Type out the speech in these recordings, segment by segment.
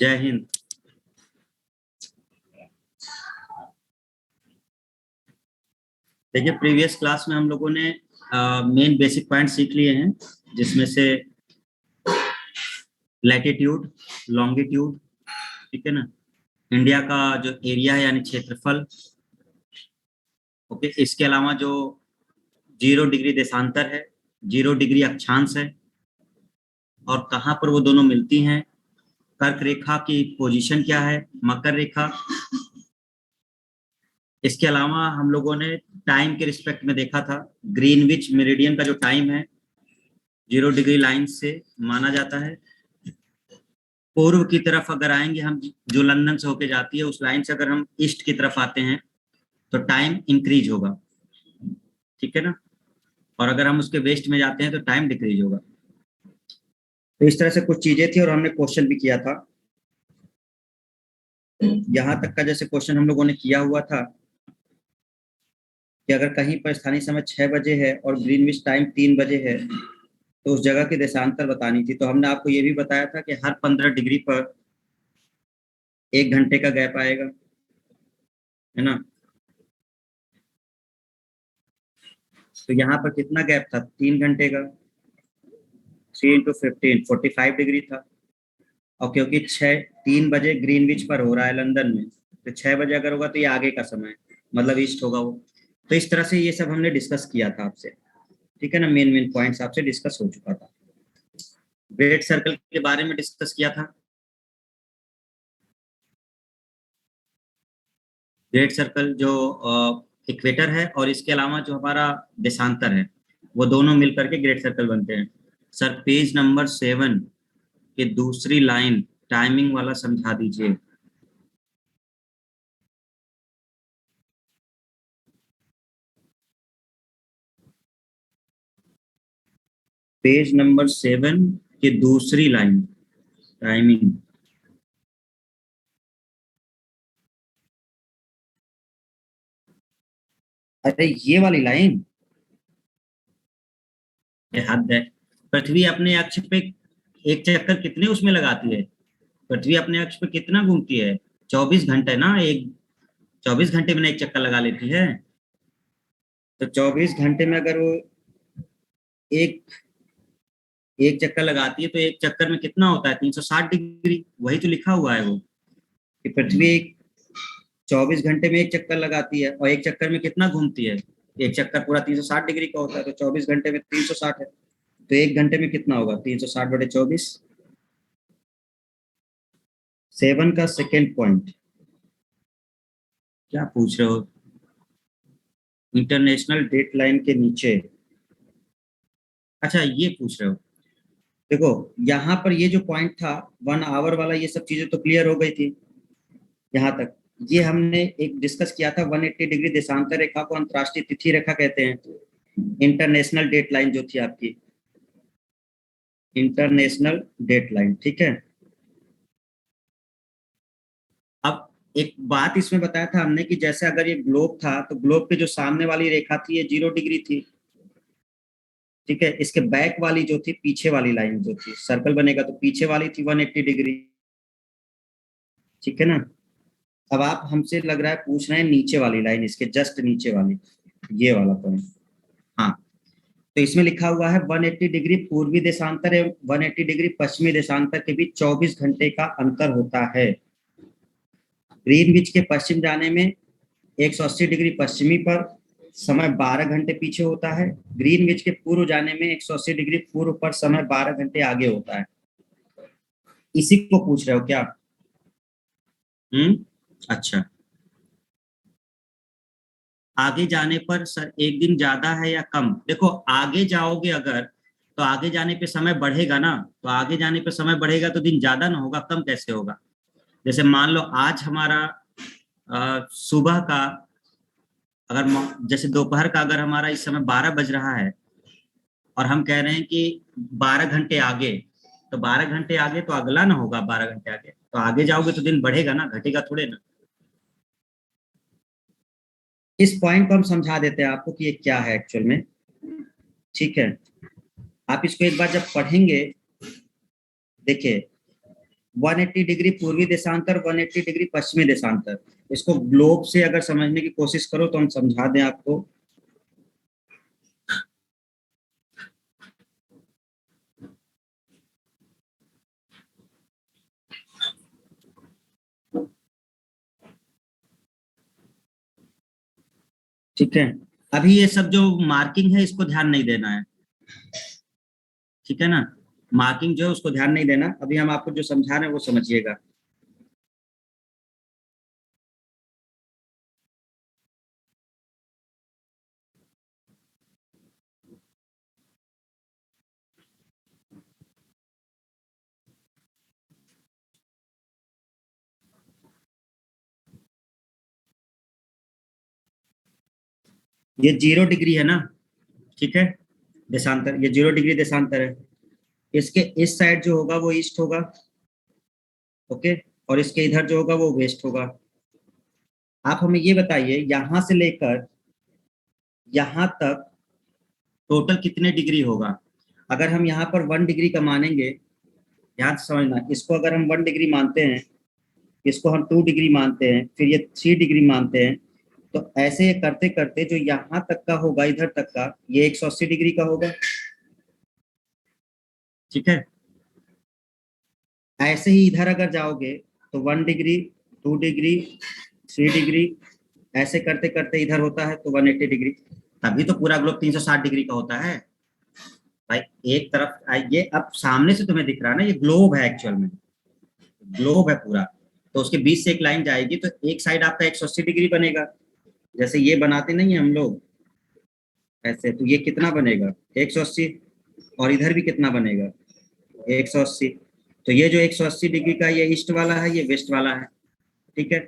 जय हिंद। देखिए, previous class में हम लोगों ने मेन बेसिक पॉइंट सीख लिए हैं, जिसमें से लैटिट्यूड, लॉन्गिट्यूड, ठीक है ना, इंडिया का जो एरिया है यानी क्षेत्रफल, ओके, इसके अलावा जो 0 डिग्री देशांतर है, 0 डिग्री अक्षांश है, और कहाँ पर वो दोनों मिलती हैं, कर्क रेखा की पोजीशन क्या है, मकर रेखा। इसके अलावा हम लोगों ने टाइम के रिस्पेक्ट में देखा था, ग्रीनविच मेरिडियन का जो टाइम है 0 डिग्री लाइन से माना जाता है। पूर्व की तरफ अगर आएंगे हम, जो लंदन से होके जाती है उस लाइन से अगर हम ईस्ट की तरफ आते हैं तो टाइम इंक्रीज होगा, ठीक है ना, और अगर हम उसके वेस्ट में जाते हैं तो टाइम डिक्रीज होगा। तो इस तरह से कुछ चीजें थी और हमने क्वेश्चन भी किया था। यहां तक का जैसे क्वेश्चन हम लोगों ने किया हुआ था कि अगर कहीं पर स्थानीय समय 6 बजे है और ग्रीनविच टाइम 3 बजे है तो उस जगह की देशांतर बतानी थी। तो हमने आपको ये भी बताया था कि हर 15 डिग्री पर 1 घंटे का गैप आएगा, है ना। तो यहाँ पर कितना गैप था, 3 घंटे का। 3 × 15 45 डिग्री था। और क्योंकि 3 बजे ग्रीनविच पर हो रहा है लंदन में, तो 6 बजे अगर होगा तो ये आगे का समय, मतलब ईस्ट होगा वो। तो इस तरह से ये सब हमने डिस्कस किया था आपसे, ठीक है ना, मेन मेन पॉइंट्स आपसे डिस्कस हो चुका था। ग्रेट सर्कल के बारे में डिस्कस किया था। ग्रेट सर्कल जो इक्वेटर है और इसके अलावा जो हमारा देशांतर है, वो दोनों मिलकर के ग्रेट सर्कल बनते हैं। सर, पेज नंबर 7 की दूसरी लाइन टाइमिंग वाला समझा दीजिए। पेज नंबर 7 की दूसरी लाइन टाइमिंग। अरे ये वाली लाइन, ये हद है। पृथ्वी अपने अक्ष पे एक चक्कर कितने उसमें लगाती है? पृथ्वी अपने अक्ष पे कितना घूमती है? 24 घंटे ना, एक 24 घंटे में एक चक्कर लगा लेती है। तो 24 घंटे में अगर वो एक एक चक्कर लगाती है तो एक चक्कर में कितना होता है, 360 डिग्री। वही तो लिखा हुआ है वो, कि पृथ्वी 24 घंटे में एक चक्कर लगाती है और एक चक्कर में कितना घूमती है। एक चक्कर पूरा 360 डिग्री का होता है, तो 24 घंटे में 360 है, तो 1 घंटे में कितना होगा, 360/24। 7 का सेकेंड पॉइंट क्या पूछ रहे हो? इंटरनेशनल डेट लाइन के नीचे, अच्छा ये पूछ रहे हो। देखो, यहाँ पर ये जो पॉइंट था 1 आवर वाला, ये सब चीजें तो क्लियर हो गई थी यहाँ तक। ये हमने एक डिस्कस किया था, 180 डिग्री देशांतर रेखा को अंतर्राष्ट्रीय तिथि रेखा कहते हैं। इंटरनेशनल डेट लाइन जो थी आपकी, इंटरनेशनल डेट लाइन, ठीक है। अब एक बात इसमें बताया था हमने कि जैसे अगर ये ग्लोब था तो ग्लोब के जो सामने वाली रेखा थी ये 0 डिग्री थी, ठीक है। इसके बैक वाली जो थी, पीछे वाली लाइन जो थी, सर्कल बनेगा तो पीछे वाली थी 180 डिग्री, ठीक है ना। अब आप हमसे लग रहा है पूछ रहे हैं नीचे वाली लाइन, इसके जस्ट नीचे वाली, ये वाला पॉइंट। हाँ, तो इसमें लिखा हुआ है 180 डिग्री पूर्वी देशांतर एवं 180 डिग्री पश्चिमी देशांतर के बीच 24 घंटे का अंतर होता है। ग्रीनविच के पश्चिम जाने में 180 डिग्री पश्चिमी पर समय 12 घंटे पीछे होता है। ग्रीनविच के पूर्व जाने में 180 डिग्री पूर्व पर समय 12 घंटे आगे होता है। इसी को पूछ रहे हो क्या? अच्छा। आगे जाने पर सर एक दिन ज्यादा है या कम? देखो, आगे जाओगे अगर तो आगे जाने पे समय बढ़ेगा ना, तो आगे जाने पे समय बढ़ेगा तो दिन ज्यादा ना होगा, कम कैसे होगा? जैसे मान लो आज हमारा सुबह का, अगर जैसे दोपहर का अगर हमारा इस समय 12 बज रहा है और हम कह रहे हैं कि 12 घंटे आगे, तो 12 घंटे आगे तो अगला ना होगा, 12 घंटे आगे तो आगे जाओगे तो दिन बढ़ेगा ना, घटेगा थोड़े ना। इस पॉइंट को हम समझा देते हैं आपको कि ये क्या है एक्चुअल में, ठीक है। आप इसको एक बार जब पढ़ेंगे, देखिए 180 डिग्री पूर्वी देशांतर, 180 डिग्री पश्चिमी देशांतर, इसको ग्लोब से अगर समझने की कोशिश करो तो हम समझा दें आपको। ठीक है, अभी ये सब जो मार्किंग है इसको ध्यान नहीं देना है, ठीक है ना। मार्किंग जो है उसको ध्यान नहीं देना, अभी हम आपको जो समझा रहे हैं वो समझिएगा। ये 0 डिग्री है ना, ठीक है, देशांतर, ये 0 डिग्री देशांतर है। इसके इस साइड जो होगा वो ईस्ट होगा, ओके, और इसके इधर जो होगा वो वेस्ट होगा। आप हमें ये बताइए यहां से लेकर यहां तक टोटल कितने डिग्री होगा। अगर हम यहाँ पर 1 डिग्री का मानेंगे, ध्यान से समझना, इसको अगर हम 1 डिग्री मानते हैं, इसको हम 2 डिग्री मानते हैं, फिर ये 3 डिग्री मानते हैं, तो ऐसे करते करते जो यहाँ तक का होगा, इधर तक का, ये 180 डिग्री का होगा, ठीक है। ऐसे ही इधर अगर जाओगे तो 1 डिग्री, 2 डिग्री, 3 डिग्री, ऐसे करते करते इधर होता है तो 180 डिग्री। तभी तो पूरा ग्लोब 360 डिग्री का होता है भाई। एक तरफ ये अब सामने से तुम्हें दिख रहा है ना, ये ग्लोब है एक्चुअल में, ग्लोब है पूरा। तो उसके बीच से एक लाइन जाएगी तो एक साइड आपका 180 डिग्री बनेगा, जैसे ये बनाते नहीं है हम लोग ऐसे, तो ये कितना बनेगा 180, और इधर भी कितना बनेगा 180। तो ये जो 180 डिग्री का ये ईस्ट वाला है, ये वेस्ट वाला है, ठीक है।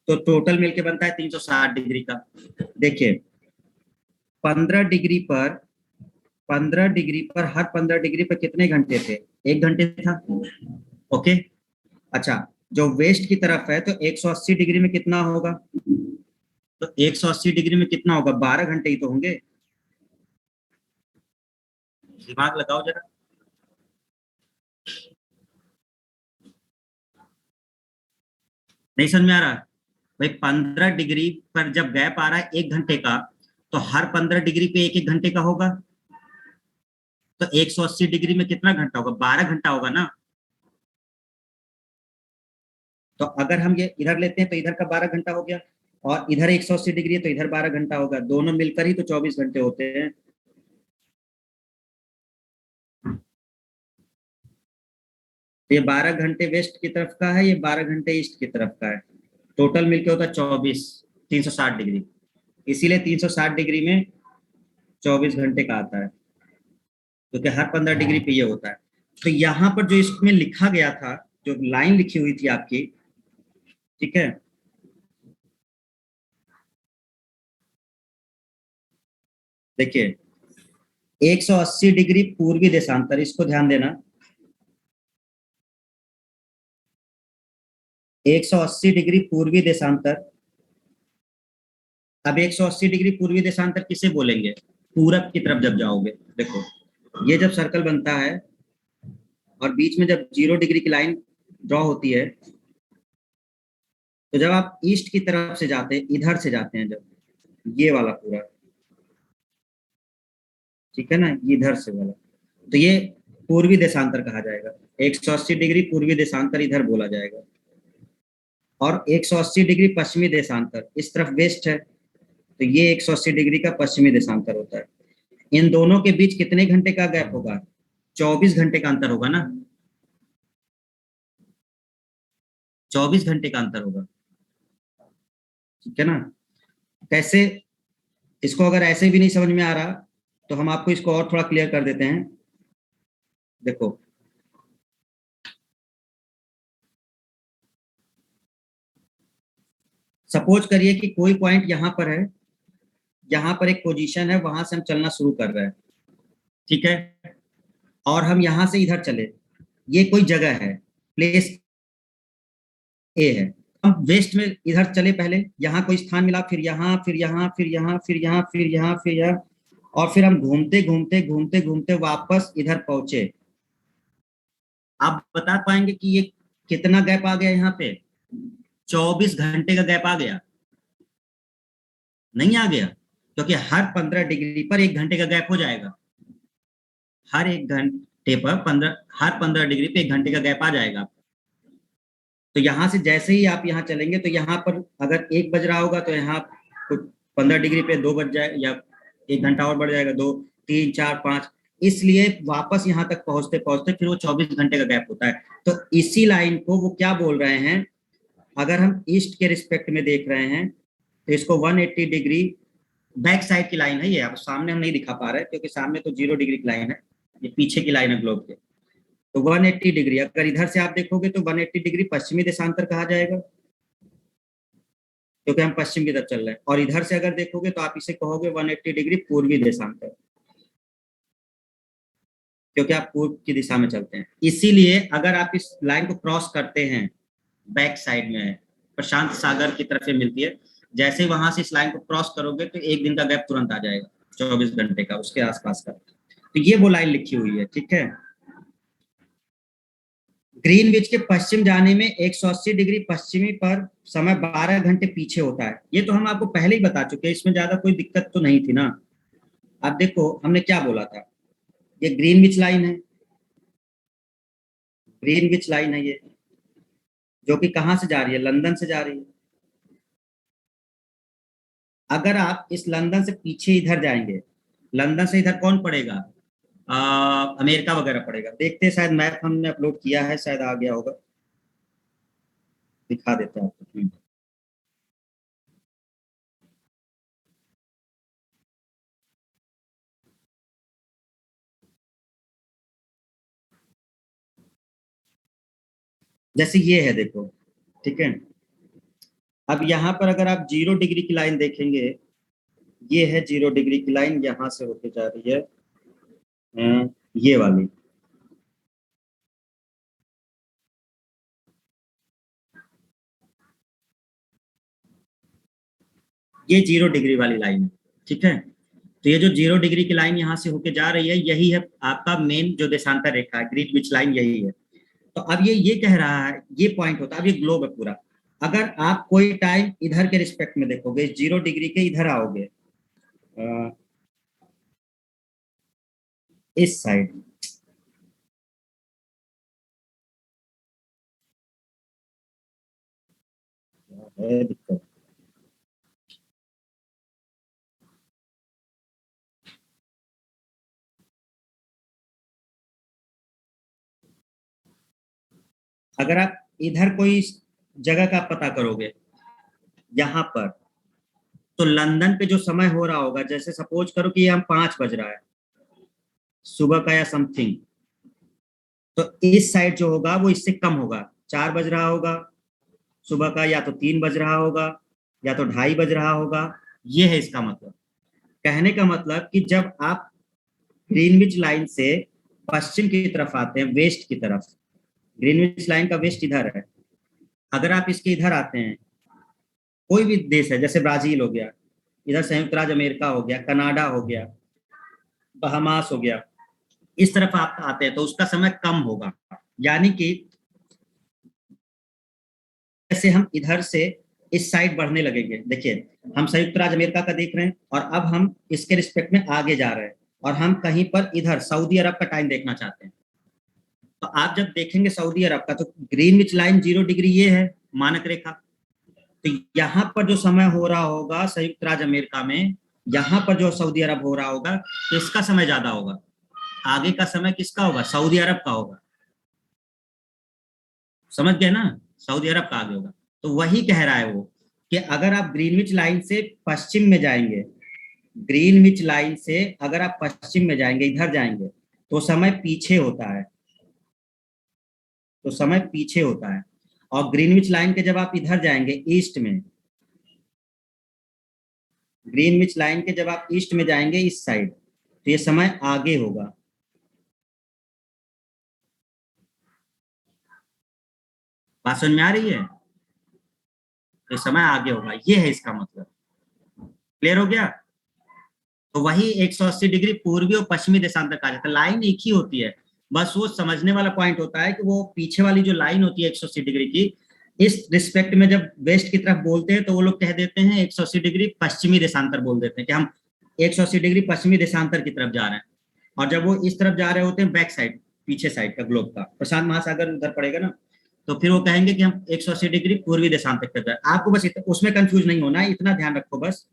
तो टोटल मिलके बनता है 360 डिग्री का। देखिए 15 डिग्री पर, 15 डिग्री पर, हर 15 डिग्री पर कितने घंटे थे, 1 घंटे था, ओके। अच्छा, जो वेस्ट की तरफ है तो 180 डिग्री में कितना होगा, तो 180 डिग्री में कितना होगा, 12 घंटे ही तो होंगे। दिमाग लगाओ जरा। नहीं समझ में आ रहा भाई, 15 डिग्री पर जब गैप आ रहा है 1 घंटे का, तो हर 15 डिग्री पे 1 1 घंटे का होगा, तो 180 डिग्री में कितना घंटा होगा, 12 घंटा होगा ना। तो अगर हम ये इधर लेते हैं तो इधर का 12 घंटा हो गया, और इधर 180 डिग्री है तो इधर 12 घंटा होगा, दोनों मिलकर ही तो 24 घंटे होते हैं। तो ये 12 घंटे वेस्ट की तरफ का है, ये 12 घंटे ईस्ट की तरफ का है, टोटल मिलके होता है 24, 360 डिग्री। इसीलिए 360 डिग्री में 24 घंटे का आता है, क्योंकि हर 15 डिग्री पे ये होता है। तो यहाँ पर जो इसमें लिखा गया था, जो लाइन लिखी हुई थी आपकी, ठीक है, देखिए 180 डिग्री पूर्वी देशांतर, इसको ध्यान देना, 180 डिग्री पूर्वी देशांतर। अब 180 डिग्री पूर्वी देशांतर किसे बोलेंगे, पूरब की तरफ जब जाओगे, देखो ये जब सर्कल बनता है और बीच में जब 0 डिग्री की लाइन ड्रॉ होती है, तो जब आप ईस्ट की तरफ से जाते हैं, इधर से जाते हैं जब, ये वाला पूरा, ठीक है ना, ये इधर से वाला, तो ये पूर्वी देशांतर कहा जाएगा। 180 डिग्री पूर्वी देशांतर इधर बोला जाएगा, और 180 डिग्री पश्चिमी देशांतर इस तरफ वेस्ट है, तो ये 180 डिग्री का पश्चिमी देशांतर होता है। इन दोनों के बीच कितने घंटे का गैप होगा, 24 घंटे का अंतर होगा ना, 24 घंटे का अंतर होगा, ठीक है ना। कैसे, इसको अगर ऐसे भी नहीं समझ में आ रहा तो हम आपको इसको और थोड़ा क्लियर कर देते हैं। देखो सपोज करिए कि कोई पॉइंट यहाँ पर है, यहाँ पर एक पोजीशन है, वहां से हम चलना शुरू कर रहे हैं, ठीक है, और हम यहाँ से इधर चले, ये कोई जगह है, प्लेस ए है, हम वेस्ट में इधर चले, पहले यहाँ कोई स्थान मिला, फिर यहाँ, फिर यहाँ, फिर यहाँ, फिर यहाँ, फिर यहाँ, फिर यहाँ, और फिर हम घूमते घूमते घूमते घूमते वापस इधर पहुंचे। आप बता पाएंगे कि ये कितना गैप आ गया यहाँ पे? 24 घंटे का गैप आ गया? नहीं आ गया, क्योंकि हर 15 डिग्री पर 1 घंटे का गैप हो जाएगा। हर 1 घंटे पर 15 डिग्री पे 1 घंटे का गैप आ जाएगा। तो यहाँ से जैसे ही आप यहाँ चलेंगे, तो यहाँ पर अगर 1 बज रहा होगा तो यहाँ 15 डिग्री पे 2 बज जाए, या 1 घंटा और बढ़ जाएगा, 2, 3, 4, 5। इसलिए वापस यहाँ तक पहुंचते पहुंचते फिर वो 24 घंटे का गैप होता है। तो इसी लाइन को वो क्या बोल रहे हैं, अगर हम ईस्ट के रिस्पेक्ट में देख रहे हैं तो इसको 180 डिग्री बैक साइड की लाइन है ये। अब सामने हम नहीं दिखा पा रहे क्योंकि सामने तो 0 डिग्री की लाइन है, ये पीछे की लाइन है ग्लोब के। तो 180 डिग्री अगर इधर से आप देखोगे तो 180 डिग्री पश्चिमी देशांतर कहा जाएगा, क्योंकि हम पश्चिम की तरफ चल रहे हैं। और इधर से अगर देखोगे तो आप इसे कहोगे 180 डिग्री पूर्वी देशांतर, क्योंकि आप पूर्व की दिशा में चलते हैं। इसीलिए अगर आप इस लाइन को क्रॉस करते हैं, बैक साइड में है, प्रशांत सागर की तरफ से मिलती है, जैसे वहां से इस लाइन को क्रॉस करोगे तो 1 दिन का गैप तुरंत आ जाएगा, 24 घंटे का, उसके आसपास का। तो ये वो लाइन लिखी हुई है, ठीक है। ग्रीनविच के पश्चिम जाने में 180 डिग्री पश्चिमी पर समय 12 घंटे पीछे होता है। ये तो हम आपको पहले ही बता चुके हैं, इसमें ज्यादा कोई दिक्कत तो नहीं थी ना। आप देखो हमने क्या बोला था, ये ग्रीनविच लाइन है, ग्रीनविच लाइन है ये, जो कि कहां से जा रही है, लंदन से जा रही है। अगर आप इस लंदन से पीछे इधर जाएंगे, लंदन से इधर कौन पड़ेगा, अमेरिका वगैरह पड़ेगा। देखते हैं, शायद मैप हमने अपलोड किया है, शायद आ गया होगा, दिखा देते हैं आपको। जैसे ये है देखो, ठीक है। अब यहाँ पर अगर आप 0 डिग्री की लाइन देखेंगे, ये है 0 डिग्री की लाइन, यहाँ से होके जा रही है ये वाली। ये 0 डिग्री वाली लाइन है, ठीक है। तो ये जो 0 डिग्री की लाइन यहाँ से होके जा रही है, यही है आपका मेन जो देशांतर रेखा है, ग्रीनविच लाइन यही है। तो अब ये कह रहा है, ये पॉइंट होता है, अब ये ग्लोब है पूरा। अगर आप कोई टाइम इधर के रिस्पेक्ट में देखोगे, 0 डिग्री के इधर आओगे, इस साइड है दिक्कत। अगर आप इधर कोई जगह का पता करोगे यहाँ पर, तो लंदन पे जो समय हो रहा होगा, जैसे सपोज करो कि ये हम 5 बज रहा है सुबह का या समथिंग, तो इस साइड जो होगा वो इससे कम होगा, 4 बज रहा होगा सुबह का, या तो 3 बज रहा होगा, या तो 2:30 बज रहा होगा। ये है इसका मतलब। कहने का मतलब कि जब आप ग्रीनविच लाइन से पश्चिम की तरफ आते हैं, वेस्ट की तरफ, ग्रीनविच लाइन का वेस्ट इधर है, अगर आप इसके इधर आते हैं, कोई भी देश है जैसे ब्राजील हो गया, इधर संयुक्त राज्य अमेरिका हो गया, कनाडा हो गया, बहामास हो गया, इस तरफ आप आते हैं तो उसका समय कम होगा। यानी कि जैसे हम इधर से इस साइड बढ़ने लगेंगे, देखिए हम संयुक्त राज्य अमेरिका का देख रहे हैं और अब हम इसके रिस्पेक्ट में आगे जा रहे हैं, और हम कहीं पर इधर सऊदी अरब का टाइम देखना चाहते हैं। तो आप जब देखेंगे सऊदी अरब का, तो ग्रीनविच लाइन 0 डिग्री ये है, मानक रेखा। तो यहाँ पर जो समय हो रहा होगा संयुक्त राज्य अमेरिका में, यहाँ पर जो सऊदी अरब हो रहा होगा, तो इसका समय ज्यादा होगा। आगे का समय किसका होगा, सऊदी अरब का होगा। समझ गए ना, सऊदी अरब का आगे होगा। तो वही कह रहा है वो, कि अगर आप ग्रीनविच लाइन से पश्चिम में जाएंगे, ग्रीनविच लाइन से अगर आप पश्चिम में जाएंगे, इधर जाएंगे, तो समय पीछे होता है, तो समय पीछे होता है। और ग्रीनविच लाइन के जब आप इधर जाएंगे ईस्ट में, ग्रीनविच लाइन के जब आप ईस्ट में जाएंगे इस साइड, तो ये समय आगे होगा। बात समझ में आ रही है? तो समय आगे होगा, ये है इसका मतलब। क्लियर हो गया? तो वही 180 डिग्री पूर्वी और पश्चिमी देशांतर कहा जाता है। लाइन एक ही होती है, बस वो समझने वाला पॉइंट होता है कि वो पीछे वाली जो लाइन होती है 180 डिग्री की, इस रिस्पेक्ट में जब वेस्ट की तरफ बोलते हैं तो वो लोग कह देते हैं 180 डिग्री पश्चिमी देशांतर बोल देते हैं, कि हम 180 डिग्री पश्चिमी देशांतर की तरफ जा रहे हैं। और जब वो इस तरफ जा रहे होते हैं, बैक साइड, पीछे साइड का ग्लोब का, प्रशांत महासागर उधर पड़ेगा ना, तो फिर वो कहेंगे कि हम 180 डिग्री पूर्वी देशांतर की तरफ। आपको बस उसमें कंफ्यूज नहीं होना है, इतना ध्यान रखो बस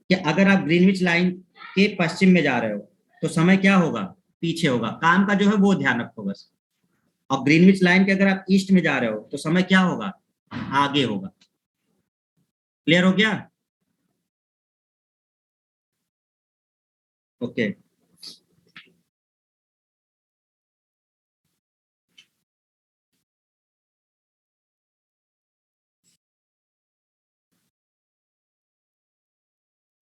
कि अगर आप ग्रीनविच लाइन के पश्चिम में जा रहे हो तो समय क्या होगा, पीछे होगा। काम का जो है वो ध्यान रखो बस। और ग्रीनविच लाइन के अगर आप ईस्ट में जा रहे हो तो समय क्या होगा, आगे होगा। क्लियर हो गया? ओके।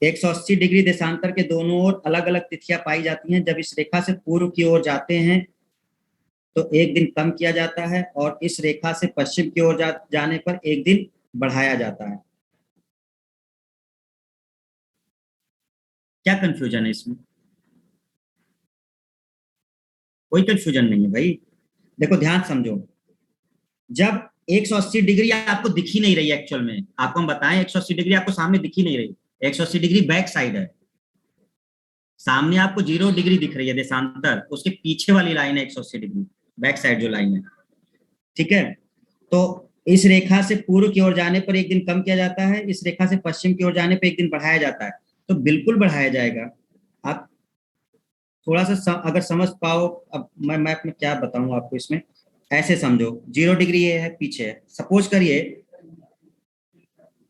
180 डिग्री देशांतर के दोनों ओर अलग अलग तिथियां पाई जाती हैं। जब इस रेखा से पूर्व की ओर जाते हैं तो एक दिन कम किया जाता है, और इस रेखा से पश्चिम की ओर जाने पर एक दिन बढ़ाया जाता है। क्या कंफ्यूजन है इसमें? कोई कंफ्यूजन नहीं है भाई। देखो ध्यान समझो, जब 180 डिग्री आपको दिख ही नहीं रही है, एक्चुअल में आपको हम बताएं 180 डिग्री आपको सामने दिख ही नहीं रही। 180 डिग्री बैक साइड है, सामने आपको 0 डिग्री दिख रही है देशांतर, उसके पीछे वाली लाइन है 180 डिग्री, बैक साइड जो लाइन है। ठीक है, तो इस रेखा से पूर्व की ओर जाने पर एक दिन कम किया जाता है, इस रेखा से पश्चिम की ओर जाने पर एक दिन बढ़ाया जाता है। तो बिल्कुल बढ़ाया जाएगा। आप थोड़ा सा अगर समझ पाओ, अब मैं मैप में क्या बताऊं आपको इसमें, ऐसे समझो 0 डिग्री ये है, पीछे है, सपोज करिए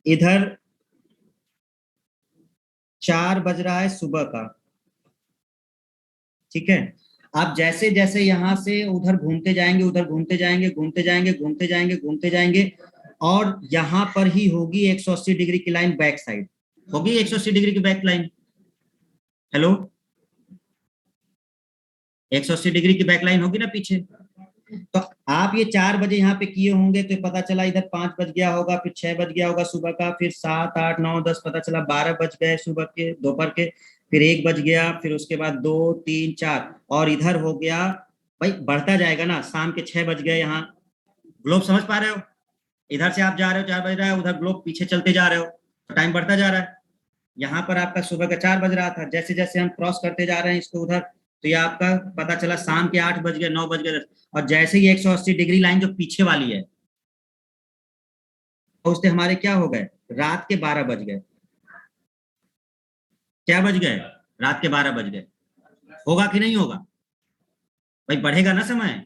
इधर 4 बज रहा है सुबह का। ठीक है, आप जैसे जैसे यहाँ से उधर घूमते जाएंगे, उधर घूमते जाएंगे, घूमते जाएंगे, घूमते जाएंगे, घूमते जाएंगे, और यहाँ पर ही होगी 180 डिग्री की लाइन बैक साइड, होगी 180 डिग्री की बैक लाइन। हेलो, 180 डिग्री की बैक लाइन होगी ना पीछे। तो आप ये 4 बजे यहाँ पे किए होंगे तो पता चला इधर 5 बज गया होगा, फिर 6 बज गया होगा सुबह का, फिर 7, 8, 9, 10, पता चला 12 बज गए सुबह के, दोपहर के, फिर 1 बज गया, फिर उसके बाद 2, 3, 4, और इधर हो गया। भाई बढ़ता जाएगा ना, शाम के 6 बज गए यहाँ। ग्लोब समझ पा रहे हो? इधर से आप जा रहे हो, 4 बज रहा है, उधर ग्लोब पीछे चलते जा रहे हो, तो टाइम बढ़ता जा रहा है। यहाँ पर आपका सुबह का 4 बज रहा था, जैसे जैसे हम क्रॉस करते जा रहे हैं इसको उधर, तो ये आपका पता चला शाम के 8 बज गए, 9 बज गए, 10। और जैसे ही 180 डिग्री लाइन जो पीछे वाली है, तो उससे हमारे क्या हो गए, रात के 12 बज गए। क्या बज गए, रात के 12 बज गए। होगा कि नहीं होगा? भाई बढ़ेगा ना समय।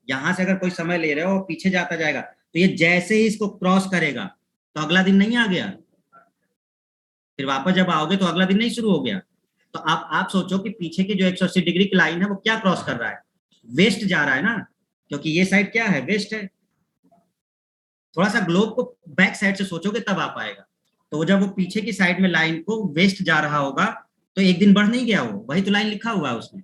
यहां से अगर कोई समय ले रहे हो पीछे जाता जाएगा, तो ये जैसे ही इसको क्रॉस करेगा तो अगला दिन नहीं आ गया, फिर वापस जब आओगे तो अगला दिन नहीं शुरू हो गया। तो आप सोचो कि पीछे की जो 180 डिग्री की लाइन है वो क्या क्रॉस कर रहा है, वेस्ट जा रहा है ना, क्योंकि ये साइड क्या है, वेस्ट है। थोड़ा सा ग्लोब को बैक साइड से सोचोगे तब आ पाएगा। तो जब वो पीछे की साइड में लाइन को वेस्ट जा रहा होगा तो एक दिन बढ़ नहीं गया, वो वही तो लाइन लिखा हुआ है उसमें।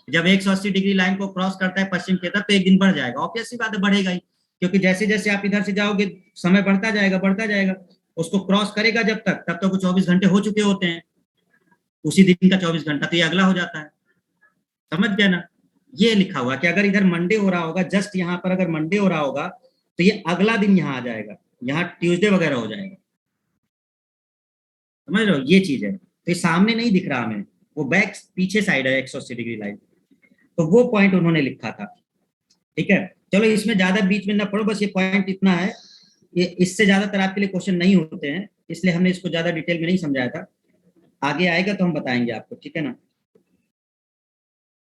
जब 180 डिग्री लाइन को क्रॉस करता है पश्चिम की तरफ तो एक दिन बढ़ जाएगा, ऑब्वियस सी बात है, बढ़ेगा ही, क्योंकि जैसे जैसे आप इधर से जाओगे समय बढ़ता जाएगा, बढ़ता जाएगा। उसको क्रॉस करेगा जब तक, तब तक वो 24 घंटे हो चुके होते हैं, उसी दिन का 24 घंटा तो ये अगला हो जाता है। समझ गए ना? ये लिखा हुआ कि अगर इधर मंडे हो रहा होगा, जस्ट यहाँ पर अगर मंडे हो रहा होगा तो ये अगला दिन यहाँ आ जाएगा, यहाँ ट्यूसडे वगैरह हो जाएगा। समझ रहे हो, ये चीज है, तो ये सामने नहीं दिख रहा हमें, वो बैक पीछे साइड है 180 डिग्री लाइन। तो वो पॉइंट उन्होंने लिखा था। ठीक है, चलो इसमें ज्यादा बीच में ना पढ़ो, बस ये पॉइंट इतना है। ये इससे ज्यादातर आपके लिए क्वेश्चन नहीं होते हैं, इसलिए हमने इसको ज्यादा डिटेल में नहीं समझाया था। आगे आएगा तो हम बताएंगे आपको, ठीक है ना।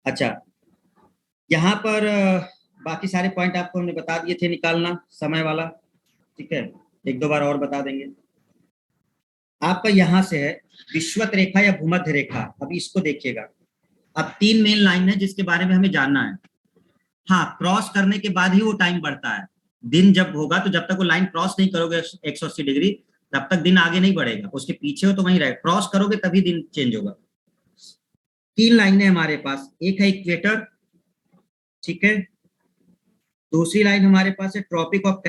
अच्छा, यहाँ पर बाकी सारे पॉइंट आपको हमने बता दिए थे, निकालना समय वाला। ठीक है, एक दो बार और बता देंगे। आपका यहाँ से है विश्वत रेखा या भूमध्य रेखा, अभी इसको देखिएगा। अब 3 मेन लाइन है जिसके बारे में हमें जानना है। हाँ, क्रॉस करने के बाद ही वो टाइम बढ़ता है। दिन जब होगा तो जब तक वो लाइन क्रॉस नहीं करोगे 180 डिग्री, तब तक दिन आगे नहीं बढ़ेगा, उसके पीछे हो तो वहीं रहे, क्रॉस करोगे तभी दिन चेंज होगा। 3 लाइनें हमारे पास, एक है इक्वेटर, ठीक है, दूसरी लाइन हमारे पास है ट्रॉपिक ऑफ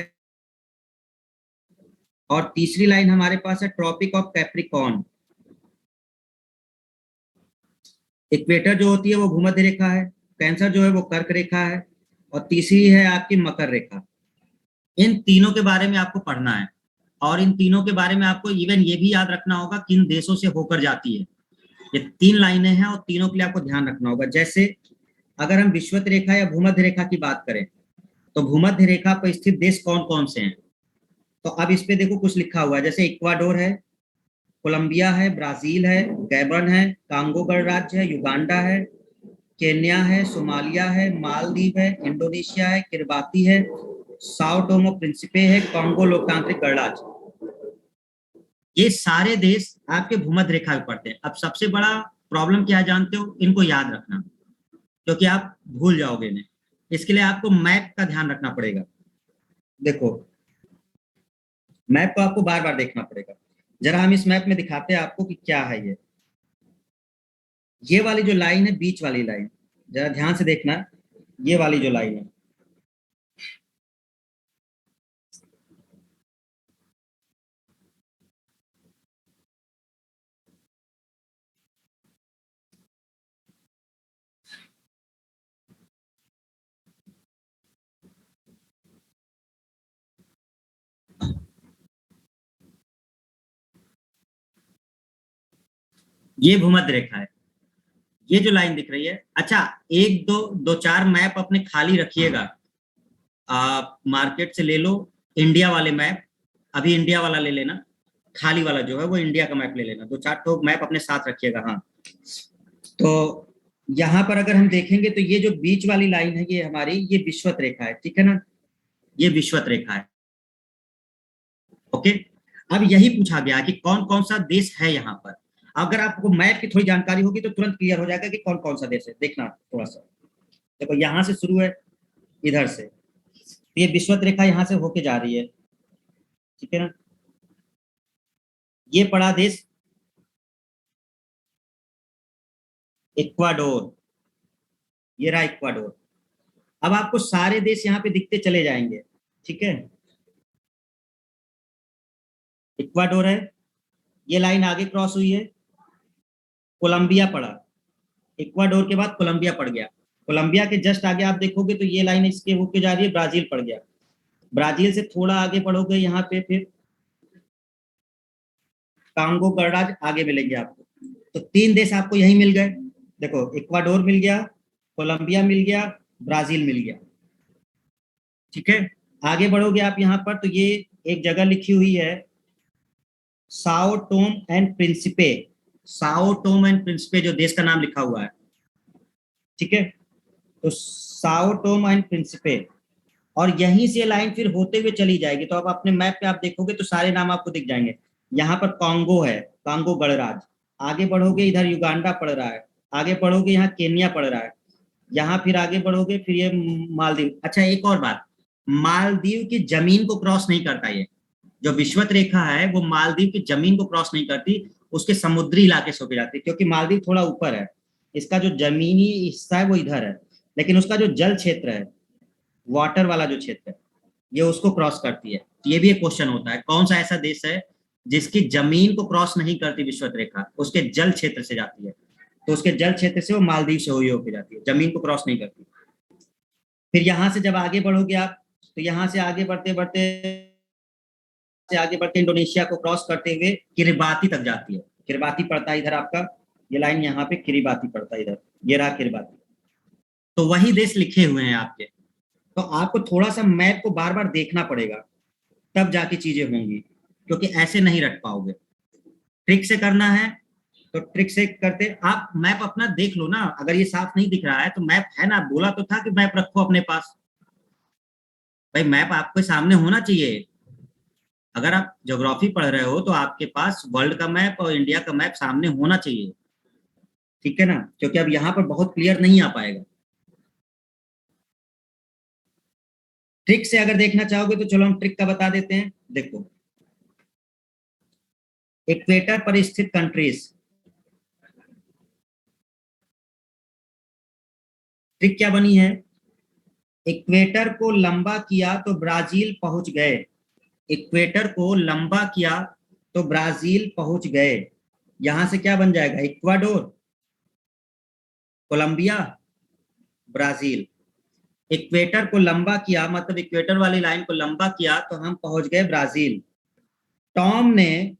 और तीसरी लाइन हमारे पास है ट्रॉपिक ऑफ कैप्रिकॉर्न। इक्वेटर जो होती है वो भूमध्य रेखा है, कैंसर जो है वो कर्क रेखा है, और तीसरी है आपकी मकर रेखा। इन तीनों के बारे में आपको पढ़ना है, और इन तीनों के बारे में आपको इवन ये भी याद रखना होगा किन देशों से होकर जाती है। ये 3 लाइनें हैं और तीनों के लिए आपको ध्यान रखना होगा। जैसे अगर हम विषुवत रेखा या भूमध्य रेखा की बात करें, तो भूमध्य रेखा पर स्थित देश कौन कौन से हैं? तो अब इस पे देखो कुछ लिखा हुआ है, जैसे इक्वाडोर है, कोलंबिया है, ब्राजील है, गैबन है, कांगो गणराज्य है, युगांडा है, केन्या है, सोमालिया है, मालदीव है, इंडोनेशिया है, किरबाती है, साओ टोमो प्रिंसिपे है, कांगो लोकतांत्रिक गणराज्य। ये सारे देश आपके भूमध्य रेखा में पड़ते हैं। अब सबसे बड़ा प्रॉब्लम क्या है जानते हो? इनको याद रखना, क्योंकि आप भूल जाओगे इन्हें। इसके लिए आपको मैप का ध्यान रखना पड़ेगा। देखो, मैप को आपको बार बार देखना पड़ेगा। जरा हम इस मैप में दिखाते हैं आपको कि क्या है ये वाली जो लाइन है, बीच वाली लाइन, जरा ध्यान से देखना। ये वाली जो लाइन है, ये भूमध्य रेखा है। ये जो लाइन दिख रही है, अच्छा, एक दो दो चार मैप अपने खाली रखिएगा। आप मार्केट से ले लो इंडिया वाले मैप, अभी इंडिया वाला ले लेना, खाली वाला जो है वो इंडिया का मैप ले लेना। 2-4 तो मैप अपने साथ रखिएगा। हाँ, तो यहाँ पर अगर हम देखेंगे तो ये जो बीच वाली लाइन है, ये हमारी ये विषुवत रेखा है, ठीक है ना? ये विषुवत रेखा है। ओके, अब यही पूछा गया कि कौन कौन सा देश है यहाँ पर। अगर आपको मैप की थोड़ी जानकारी होगी तो तुरंत क्लियर हो जाएगा कि कौन कौन सा देश है। देखना थोड़ा सा, देखो यहाँ से शुरू है, इधर से ये विषुवत रेखा यहाँ से होके जा रही है, ठीक है ना? ये पड़ा देश इक्वाडोर, ये रहा इक्वाडोर। अब आपको सारे देश यहाँ पे दिखते चले जाएंगे, ठीक है? इक्वाडोर है, ये लाइन आगे क्रॉस हुई है, कोलंबिया पड़ा, इक्वाडोर के बाद कोलंबिया पड़ गया। कोलंबिया के जस्ट आगे आप देखोगे तो ये लाइन इसके होके जा रही है, ब्राजील पड़ गया। ब्राजील से थोड़ा आगे बढ़ोगे यहाँ पे फिर कांगो गणराज्य आगे मिलेंगे आपको। तो 3 देश आपको यही मिल गए। देखो, इक्वाडोर मिल गया, कोलंबिया मिल गया, ब्राजील मिल गया, ठीक है? आगे बढ़ोगे आप यहाँ पर तो ये एक जगह लिखी हुई है, Sao Tomé and Principe. Sao Tomé and Principe जो देश का नाम लिखा हुआ है, ठीक है? तो साओ टोम एंड प्रिंसिपे, और यहीं से लाइन फिर होते हुए चली जाएगी। तो अब अपने मैप पे आप देखोगे तो सारे नाम आपको दिख जाएंगे। यहाँ पर कांगो है, कांगो गणराज्य। आगे बढ़ोगे इधर युगांडा पड़ रहा है, आगे बढ़ोगे यहाँ केन्या पड़ रहा है, यहाँ फिर आगे बढ़ोगे फिर ये मालदीव। अच्छा, एक और बात, मालदीव की जमीन को क्रॉस नहीं करता ये। जो विषुवत रेखा है वो मालदीव की जमीन को क्रॉस नहीं करती, उसके समुद्री इलाके से होके जाती है, क्योंकि मालदीव थोड़ा ऊपर है। इसका जो जमीनी हिस्सा है वो इधर है, लेकिन उसका जो जल क्षेत्र है, वाटर वाला जो क्षेत्र है, ये उसको क्रॉस करती है। तो ये भी एक क्वेश्चन होता है, कौन सा ऐसा देश है जिसकी जमीन को क्रॉस नहीं करती विषुवत रेखा, उसके जल क्षेत्र से जाती है। तो उसके जल क्षेत्र से वो मालदीव से हुई होकर जाती है, जमीन को क्रॉस नहीं करती। फिर यहाँ से जब आगे बढ़ोगे आप, तो यहाँ से आगे बढ़ते बढ़ते इंडोनेशिया को क्रॉस करते हुए किरिबाती तक जाती है। किरिबाती पड़ता है इधर आपका, ये लाइन यहाँ पे किरिबाती पड़ता है इधर, ये रहा किरिबाती। तो वही देश लिखे हुए हैं आपके। तो आपको थोड़ा सा मैप को बार बार देखना पड़ेगा, तब जाके चीजें होंगी, क्योंकि ऐसे नहीं रख पाओगे। ट्रिक से करना है तो ट्रिक से करते। आप मैप अपना देख लो ना, अगर ये साफ नहीं दिख रहा है तो मैप है ना, बोला तो था कि मैप रखो अपने पास। भाई मैप आपके सामने होना चाहिए। अगर आप ज्योग्राफी पढ़ रहे हो तो आपके पास वर्ल्ड का मैप और इंडिया का मैप सामने होना चाहिए, ठीक है ना? क्योंकि अब यहाँ पर बहुत क्लियर नहीं आ पाएगा। ट्रिक से अगर देखना चाहोगे तो चलो हम ट्रिक का बता देते हैं। देखो, इक्वेटर पर स्थित कंट्रीज, ट्रिक क्या बनी है? इक्वेटर को लंबा किया तो ब्राजील पहुंच गए, इक्वेटर को लंबा किया तो ब्राजील पहुंच गए। यहां से क्या बन जाएगा, इक्वाडोर, कोलंबिया, ब्राजील। इक्वेटर को लंबा किया मतलब इक्वेटर वाली लाइन को लंबा किया तो हम पहुंच गए ब्राजील। टॉम ने,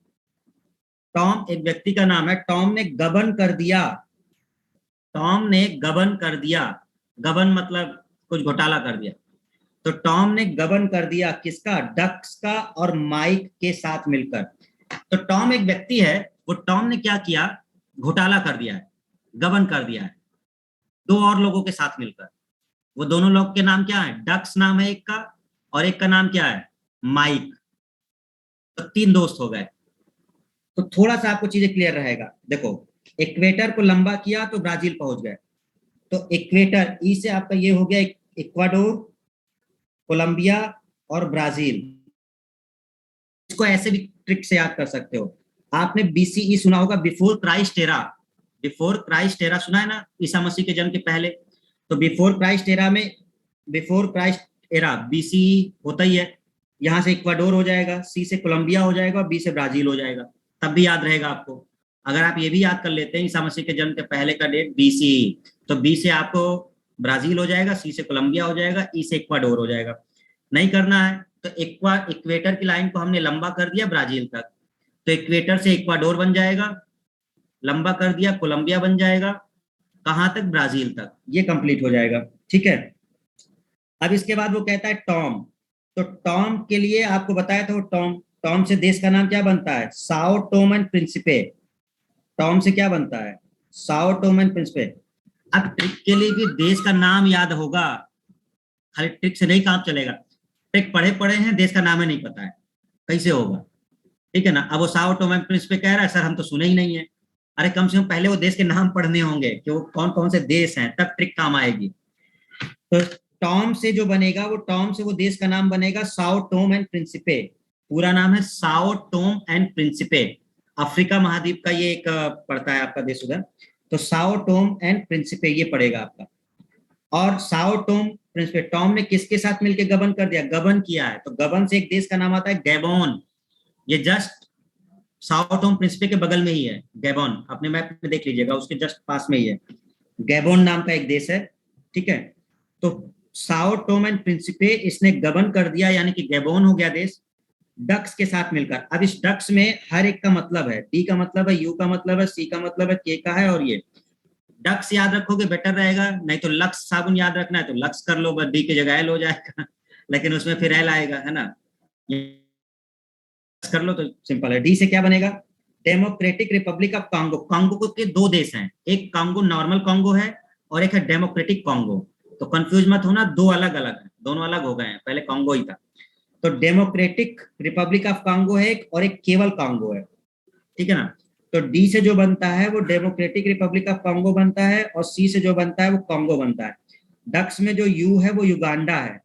टॉम एक व्यक्ति का नाम है, टॉम ने गबन कर दिया। टॉम ने गबन कर दिया, गबन मतलब कुछ घोटाला कर दिया। तो टॉम ने गबन कर दिया किसका, डक्स का और माइक के साथ मिलकर। तो टॉम एक व्यक्ति है, वो टॉम ने क्या किया, घोटाला कर दिया है, गबन कर दिया है दो और लोगों के साथ मिलकर। वो दोनों लोग के नाम क्या है, डक्स नाम है एक का, और एक का नाम क्या है, माइक। तो तीन दोस्त हो गए। तो थोड़ा सा आपको चीजें क्लियर रहेगा। देखो, इक्वेटर को लंबा किया तो ब्राजील पहुंच गए। तो इक्वेटर, ई से आपका ये हो गया इक्वाडोर, कोलंबिया और ब्राजील। इसको ऐसे भी ट्रिक से याद कर सकते हो। आपने बीसीई सुना होगा, before Christ era. Before Christ era सुना है ना, ईसा मसीह के जन्म के पहले। तो बिफोर क्राइस्ट एरा में, बिफोर क्राइस्ट एरा बीसीई होता ही है। यहां से इक्वाडोर हो जाएगा, सी से कोलंबिया हो जाएगा, बी से ब्राजील हो जाएगा। तब भी याद रहेगा आपको। अगर आप ये भी याद कर लेते हैं ईसा मसीह के जन्म के पहले का डेट बीसीई, तो बी से आपको ब्राजील हो जाएगा, सी से कोलंबिया हो जाएगा, ई से इक्वाडोर हो जाएगा। नहीं करना है तो इक्वेटर की लाइन को हमने लंबा कर दिया ब्राजील तक, तो इक्वेटर से इक्वाडोर बन जाएगा, लंबा कर दिया कोलंबिया बन जाएगा, कहां तक, ब्राजील तक। ये कंप्लीट हो जाएगा। ठीक है। अब इसके बाद वो कहता है टॉम। तो टॉम के लिए आपको बताया था वो टॉम, टॉम से देश का नाम क्या बनता है, Sao Tomé and Principe. Tom से क्या बनता है, साओ टोम एंड प्रिंसिपे। अब ट्रिक के लिए भी देश का नाम याद होगा, खाली ट्रिक से नहीं काम चलेगा। ट्रिक पढ़े पढ़े हैं, देश का नाम ही नहीं पता है, कैसे होगा। ठीक है ना। अब वो साओ टोम एंड प्रिंसिपे कह रहा है सर हम तो सुने ही नहीं है। अरे कम से कम पहले वो देश के नाम पढ़ने होंगे कि वो कौन कौन से देश हैं, तब ट्रिक काम आएगी। तो टॉम से जो बनेगा, वो टॉम से वो देश का नाम बनेगा साओ टोम एंड प्रिंसिपे। पूरा नाम है Sao Tomé and Principe. Africa महाद्वीप का ये एक पड़ता है आपका देश उधर। तो साओ टोम एंड प्रिंसिपे ये पड़ेगा आपका। और साओ टोम प्रिंसिपे, टॉम ने किसके साथ मिलकर गबन कर दिया, गबन किया है। तो गबन से एक देश का नाम आता है गैबोन। ये जस्ट साओ टोम प्रिंसिपे के बगल में ही है गैबोन, अपने मैप में देख लीजिएगा, उसके जस्ट पास में ही है। गैबोन नाम का एक देश है। ठीक है। तो साओ टोम एंड प्रिंसिपे इसने गबन कर दिया, यानी कि गैबोन हो गया देश, डक्स के साथ मिलकर। अब इस डक्स में हर एक का मतलब है, डी का मतलब है, यू का मतलब है, सी का मतलब है, के का है, और ये डक्स याद रखोगे बेटर रहेगा। नहीं तो लक्स साबुन याद रखना है तो लक्स कर लो, बस डी की जगह एल हो जाएगा लेकिन उसमें फिर एल आएगा, है ना। कर लो तो सिंपल है। डी से क्या बनेगा, democratic Republic of Congo. Congo के दो देश हैं, एक कांगो नॉर्मल कांगो है और एक है डेमोक्रेटिक कांगो। तो कंफ्यूज मत होना, दो अलग अलग है, दोनों अलग हो गए हैं, पहले कांगो ही था। तो डेमोक्रेटिक रिपब्लिक ऑफ कांगो है एक, और एक केवल कांगो है। ठीक है ना। तो डी से जो बनता है वो डेमोक्रेटिक रिपब्लिक ऑफ कांगो बनता है, और सी से जो बनता है वो कांगो बनता है। डक्स में जो यू है वो युगांडा है,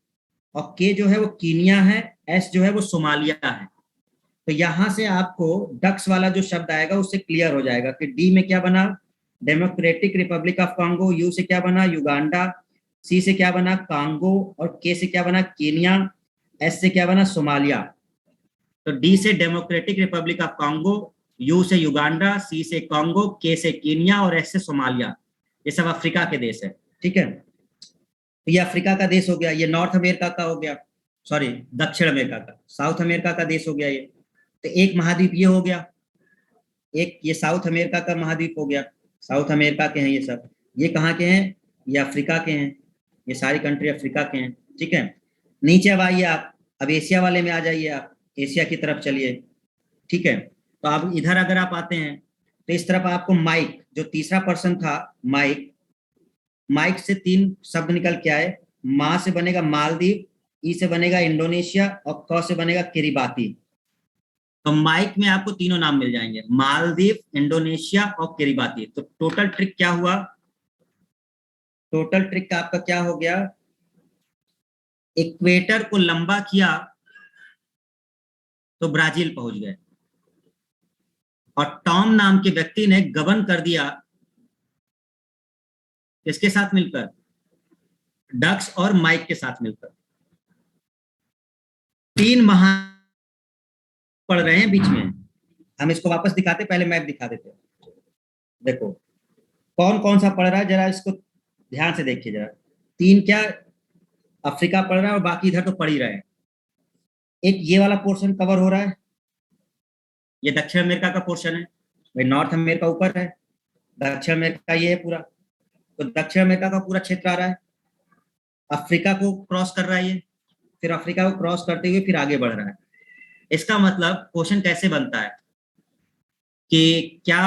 और के जो है वो कीनिया है, एस जो है वो सोमालिया है। तो यहां से आपको डक्स वाला जो शब्द आएगा उससे क्लियर हो जाएगा कि डी में क्या बना, democratic Republic of Congo, you से क्या बना, युगांडा, सी से क्या बना, कांगो, और के से क्या बना, केनिया, एस से क्या बना, सोमालिया। तो डी से democratic Republic of Congo, you से युगांडा, सी से कांगो, के से कीनिया, और एस से सोमालिया। ये सब अफ्रीका के देश है। ठीक है। तो ये अफ्रीका का देश हो गया, ये नॉर्थ अमेरिका का हो गया, सॉरी दक्षिण अमेरिका का, साउथ अमेरिका का देश हो गया ये। तो एक महाद्वीप ये हो गया, एक ये साउथ अमेरिका का महाद्वीप हो गया। साउथ अमेरिका के हैं ये सब। ये कहाँ के हैं, ये अफ्रीका के हैं। ये सारी कंट्री अफ्रीका के हैं। ठीक है। नीचे अब आइए आप, अब एशिया वाले में आ जाइए आप, एशिया की तरफ चलिए। ठीक है। तो अब इधर अगर आप आते हैं तो इस तरफ आपको माइक, जो तीसरा पर्सन था माइक, माइक से तीन शब्द निकल के आए। मा से बनेगा मालदीव, ई से बनेगा इंडोनेशिया, और क से बनेगा किरिबाती। तो माइक में आपको तीनों नाम मिल जाएंगे, मालदीव, इंडोनेशिया और किरिबाती। तो टोटल ट्रिक क्या हुआ, टोटल ट्रिक आपका क्या हो गया, इक्वेटर को लंबा किया तो ब्राजील पहुंच गए, और टॉम नाम के व्यक्ति ने गबन कर दिया किसके साथ मिलकर, डक्स और माइक के साथ मिलकर। तीन महा पढ़ रहे हैं बीच में, हम इसको वापस दिखाते, पहले मैप दिखा देते हैं। देखो कौन कौन सा पढ़ रहा है, जरा इसको ध्यान से देखिए जरा। 3 क्या अफ्रीका पढ़ रहा है और बाकी इधर तो पढ़ ही रहे हैं। एक ये वाला पोर्शन कवर हो रहा है, ये दक्षिण अमेरिका का पोर्शन है भाई, नॉर्थ अमेरिका ऊपर है, दक्षिण अमेरिका ये है पूरा, तो दक्षिण अमेरिका का पूरा क्षेत्र आ रहा है, अफ्रीका को क्रॉस कर रहा है ये, फिर अफ्रीका को क्रॉस करते हुए फिर आगे बढ़ रहा है। इसका मतलब क्वेश्चन कैसे बनता है कि क्या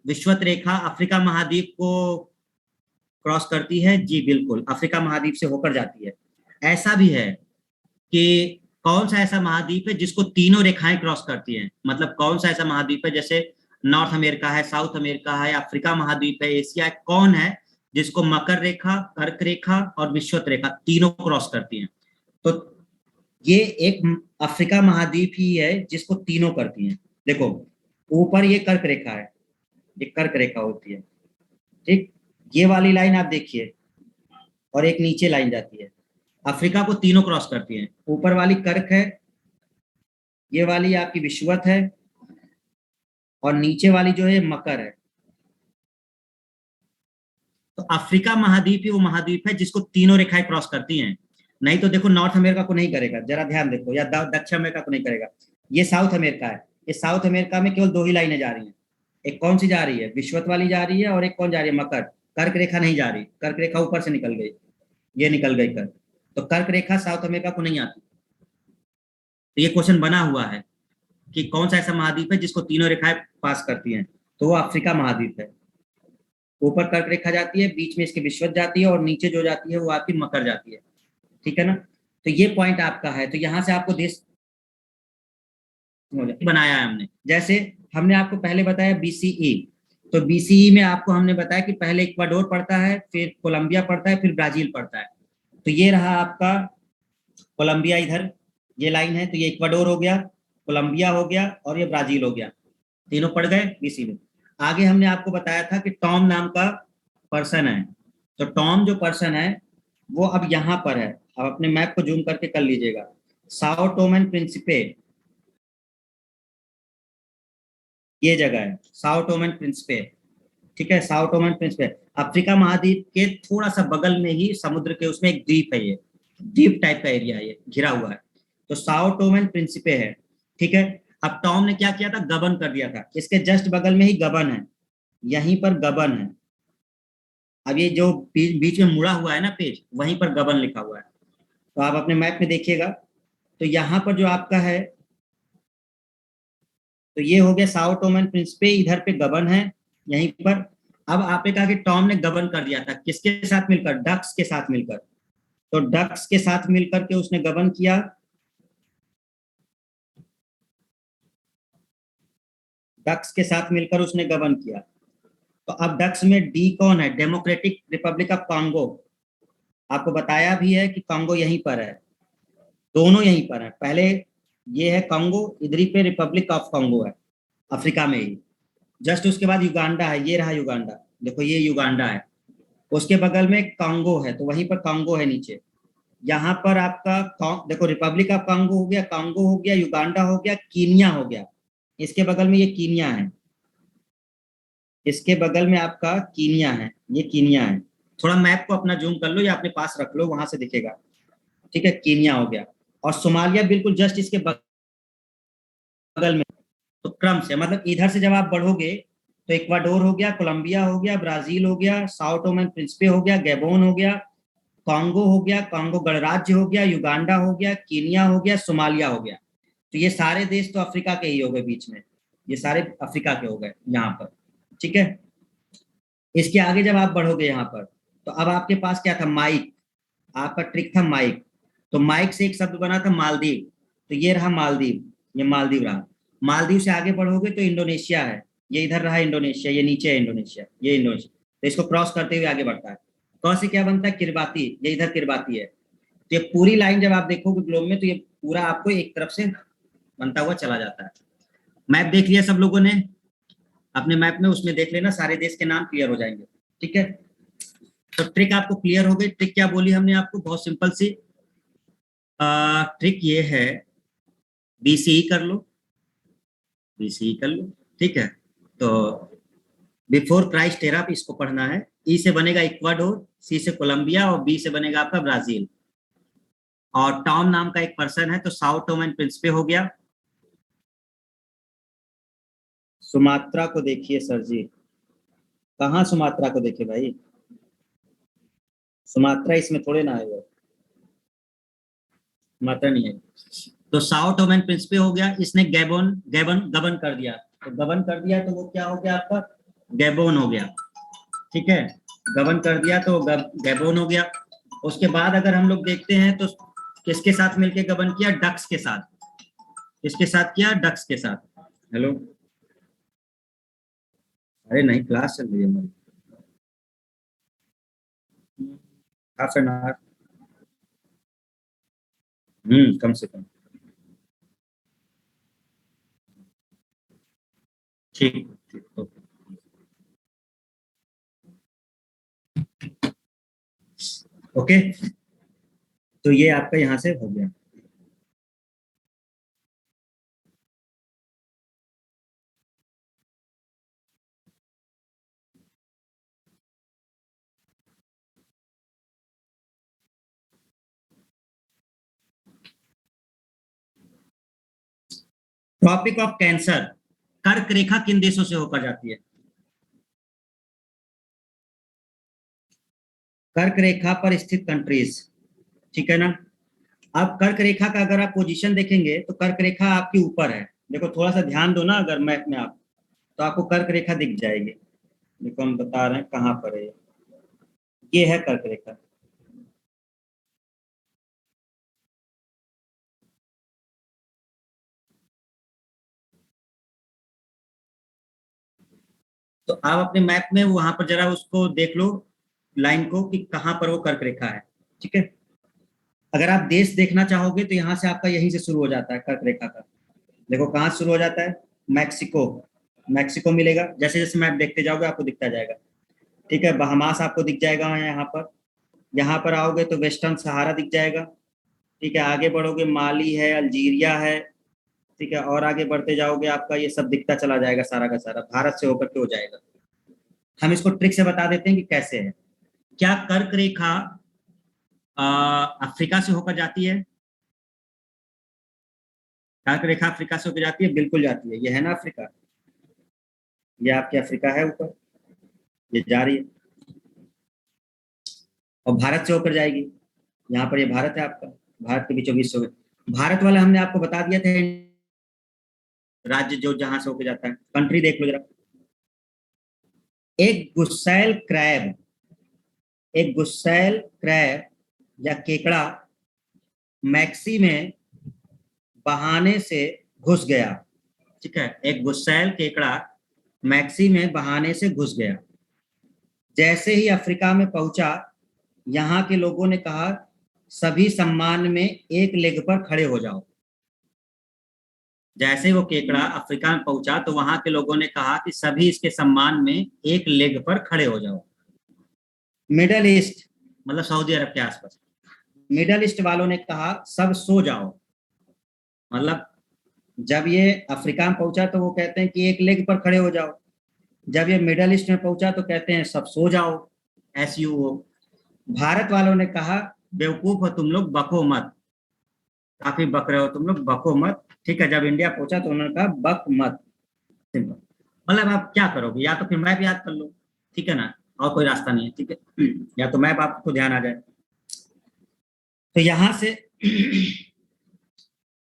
विषुवत रेखा अफ्रीका महाद्वीप को क्रॉस करती है? जी बिल्कुल, अफ्रीका महाद्वीप से होकर जाती है। ऐसा भी है कि कौन सा ऐसा महाद्वीप है जिसको तीनों रेखाएं क्रॉस करती हैं, मतलब कौन सा ऐसा महाद्वीप है, जैसे नॉर्थ अमेरिका है, साउथ अमेरिका है, अफ्रीका महाद्वीप है, एशिया है, कौन है जिसको मकर रेखा, कर्क रेखा और विषुवत रेखा तीनों क्रॉस करती हैं? तो ये एक अफ्रीका महाद्वीप ही है जिसको तीनों करती हैं। देखो ऊपर ये कर्क रेखा है, ये कर्क रेखा होती है, ठीक, ये वाली लाइन आप देखिए, और एक नीचे लाइन जाती है, अफ्रीका को तीनों क्रॉस करती हैं। ऊपर वाली कर्क है, ये वाली आपकी विषुवत है, और नीचे वाली जो है मकर है। तो अफ्रीका महाद्वीप ही वो महाद्वीप है जिसको तीनों रेखाएं क्रॉस करती हैं। नहीं तो देखो नॉर्थ अमेरिका को नहीं करेगा, जरा ध्यान देखो, या दक्षिण अमेरिका को नहीं करेगा। ये साउथ अमेरिका है, ये साउथ अमेरिका में केवल 2 ही लाइनें जा रही हैं। एक कौन सी जा रही है? विषुवत वाली जा रही है, और एक कौन जा रही है? मकर। कर्क रेखा नहीं जा रही, कर्क रेखा ऊपर से निकल गई, ये निकल गई कर्क, तो कर्क रेखा साउथ अमेरिका को नहीं आती। तो ये क्वेश्चन बना हुआ है कि कौन सा ऐसा महाद्वीप है जिसको तीनों रेखाएं पास करती हैं, तो वो अफ्रीका महाद्वीप है। ऊपर कर्क रेखा जाती है, बीच में इसके विषुवत जाती है, और नीचे जो जाती है वो आपकी मकर जाती है, ठीक है ना। तो ये पॉइंट आपका है, तो यहाँ से आपको देश बनाया है हमने। जैसे हमने आपको पहले बताया बीसीई, तो बीसीई में आपको हमने बताया कि पहले इक्वाडोर पड़ता है, फिर कोलंबिया पड़ता है, फिर ब्राजील पड़ता है। तो ये रहा आपका कोलंबिया, इधर ये लाइन है, तो ये इक्वाडोर हो गया, कोलंबिया हो गया, और ये ब्राजील हो गया, तीनों पड़ गए बीसी में। आगे हमने आपको बताया था कि टॉम नाम का पर्सन है, तो टॉम जो पर्सन है वो अब यहाँ पर है। अब अपने मैप को जूम करके कर लीजिएगा, साओ टोम एंड प्रिंसिपे, ये जगह है साओ टोम एंड प्रिंसिपे, ठीक है, Sao Tomé and Principe. Africa महाद्वीप के थोड़ा सा बगल में ही समुद्र के उसमें एक द्वीप है, ये द्वीप टाइप का एरिया है, ये घिरा हुआ है, तो साओ टोम एंड प्रिंसिपे है, ठीक है। अब टॉम ने क्या किया था? गबन कर दिया था, इसके जस्ट बगल में ही गबन है, यहीं पर गबन है। अब ये जो बीच में मुड़ा हुआ है ना पेज, वहीं पर गबन लिखा हुआ है, तो आप अपने मैप में देखिएगा, तो यहाँ पर जो आपका है, तो ये हो गया साओ टोम एंड प्रिंसिपे, इधर पे गबन है यहीं पर। अब आपने कहा कि टॉम ने गबन कर दिया था, किसके साथ मिलकर? डक्स के साथ मिलकर, तो डक्स के साथ मिलकर के उसने गबन किया, डक्स के साथ मिलकर उसने गबन किया। तो अब डक्स में डी कौन है? डेमोक्रेटिक रिपब्लिक ऑफ कांगो, आपको बताया भी है कि कांगो यहीं पर है, दोनों यहीं पर है। पहले ये है कांगो, इधर पे रिपब्लिक ऑफ कांगो है, अफ्रीका में ही। जस्ट उसके बाद युगांडा है, ये रहा युगांडा, देखो ये युगांडा है, उसके बगल में कांगो है, तो वहीं पर कांगो है नीचे। यहाँ पर आपका देखो रिपब्लिक ऑफ कांगो हो गया, कांगो हो गया, युगांडा हो गया, कीनिया हो गया, इसके बगल में ये कीनिया है, इसके बगल में आपका कीनिया है, ये कीनिया है। थोड़ा मैप को अपना जूम कर लो या अपने पास रख लो, वहां से दिखेगा, ठीक है, कीनिया हो गया। और सोमालिया बिल्कुल जस्ट इसके बगल में। तो क्रम से मतलब इधर से जब आप बढ़ोगे तो इक्वाडोर हो गया, कोलंबिया हो गया, ब्राजील हो गया, साओ टोम एंड प्रिंसिपे हो गया, गैबोन हो गया, कांगो हो गया, कांगो गणराज्य हो गया, युगांडा हो गया, कीनिया हो गया, सोमालिया हो गया। तो ये सारे देश तो अफ्रीका के ही हो गए बीच में, ये सारे अफ्रीका के हो गए यहाँ पर, ठीक है। इसके आगे जब आप बढ़ोगे यहाँ पर, तो अब आपके पास क्या था? माइक, आपका ट्रिक था माइक, तो माइक से एक शब्द बना था मालदीव, तो ये रहा मालदीव, ये मालदीव रहा। मालदीव से आगे बढ़ोगे तो इंडोनेशिया है, ये इधर रहा इंडोनेशिया, ये नीचे है इंडोनेशिया, ये इंडोनेशिया, तो इसको क्रॉस करते हुए आगे बढ़ता है। क से क्या बनता है? किरबाती, ये इधर किरबाती है। तो ये पूरी लाइन जब आप देखोगे ग्लोब में, तो ये पूरा आपको एक तरफ से बनता हुआ चला जाता है। मैप देख लिया सब लोगों ने अपने मैप में, उसमें देख लेना, सारे देश के नाम क्लियर हो जाएंगे, ठीक है। तो ट्रिक आपको क्लियर हो गई। ट्रिक क्या बोली हमने आपको? बहुत सिंपल सी ट्रिक ये है, बीसीई कर लो, इसे ही कर लो, ठीक है। तो बिफोर क्राइस्ट एरा पे इसको पढ़ना है। ई से बनेगा इक्वाडोर, सी से कोलंबिया और बी से बनेगा आपका ब्राजील। और टॉम नाम का एक पर्सन है, तो साउ टोम एंड प्रिंसिपे हो गया। सुमात्रा को देखिए सर जी, कहाँ सुमात्रा को देखे भाई, सुमात्रा इसमें थोड़े ना आएगा, सुमात्रा नहीं है। तो साउ टोम एंड प्रिंसिपे हो गया, इसने गैबोन गैबन गबन कर दिया, तो गबन कर दिया तो वो क्या हो गया आपका, गैबोन हो गया, ठीक है। गबन कर दिया तो गैबोन हो गया। उसके बाद अगर हम लोग देखते हैं तो किसके साथ मिलके गबन किया, डक्स के साथ। किसके साथ किया, डक्स के साथ। हेलो, अरे नहीं, क्लास चल रही है हमारी, हाफ एन आवर, कम से कम। ठीक ठीक, ओके। ओके, तो ये आपका यहाँ से हो गया। टॉपिक ऑफ कैंसर, कर्क रेखा किन देशों से होकर जाती है। कर्क रेखा पर स्थित कंट्रीज, ठीक है ना। अब कर्क रेखा का अगर आप पोजीशन देखेंगे तो कर्क रेखा आपके ऊपर है। देखो थोड़ा सा ध्यान दो ना अगर मैप में आप, तो आपको कर्क रेखा दिख जाएगी। देखो हम बता रहे हैं कहाँ पर है, ये है कर्क रेखा। तो आप अपने मैप में वहां पर जरा उसको देख लो, लाइन को, कि कहाँ पर वो कर्क रेखा है, ठीक है। अगर आप देश देखना चाहोगे तो यहाँ से आपका यहीं से शुरू हो जाता है कर्क रेखा का। देखो कहाँ से शुरू हो जाता है, मैक्सिको, मैक्सिको मिलेगा, जैसे जैसे मैप देखते जाओगे आपको दिखता जाएगा, ठीक है। बहामास आपको दिख जाएगा यहाँ पर। यहाँ पर आओगे तो वेस्टर्न सहारा दिख जाएगा, ठीक है। आगे बढ़ोगे माली है, अल्जीरिया है, ठीक है। और आगे बढ़ते जाओगे आपका ये सब दिखता चला जाएगा, सारा का सारा भारत से होकर के हो जाएगा। हम इसको ट्रिक से बता देते हैं कि कैसे है। क्या कर्क रेखा अफ्रीका से होकर जाती है। कर्क रेखा अफ्रीका से होकर जाती है, बिल्कुल जाती है, ये है ना अफ्रीका, ये आपके अफ्रीका है ऊपर, ये जा रही है। और भारत से होकर जाएगी, यहाँ पर ये भारत है आपका, भारत के बीचों बीच से भारत वाला हमने आपको बता दिया था, राज्य जो जहां से होकर जाता है। कंट्री देख लो जरा, एक गुस्सैल क्रैब, एक गुस्सैल क्रैब या केकड़ा मैक्सी में बहाने से घुस गया, ठीक है। एक गुस्सैल केकड़ा मैक्सी में बहाने से घुस गया। जैसे ही अफ्रीका में पहुंचा, यहाँ के लोगों ने कहा सभी सम्मान में एक लेग पर खड़े हो जाओ। जैसे ही वो केकड़ा अफ्रीका में पहुंचा तो वहां के लोगों ने कहा कि सभी इसके सम्मान में एक लेग पर खड़े हो जाओ। मिडल ईस्ट, मतलब सऊदी अरब के आसपास, मिडल ईस्ट वालों ने कहा सब सो जाओ। मतलब जब ये अफ्रीका में पहुंचा तो वो कहते हैं कि एक लेग पर खड़े हो जाओ, जब ये मिडल ईस्ट में पहुंचा तो कहते हैं सब सो जाओ, SUO। भारत वालों ने कहा बेवकूफ हो तुम लोग, बको मत, काफी बक रहे हो तुम लोग, बको मत, ठीक है। जब इंडिया पहुंचा तो उन्होंने कहा बक मत, सिंपल। मतलब आप क्या करोगे, या तो फिर मैप याद कर लो, ठीक है ना, और कोई रास्ता नहीं है, ठीक है। या तो मैप आपको ध्यान आ जाए। तो यहां से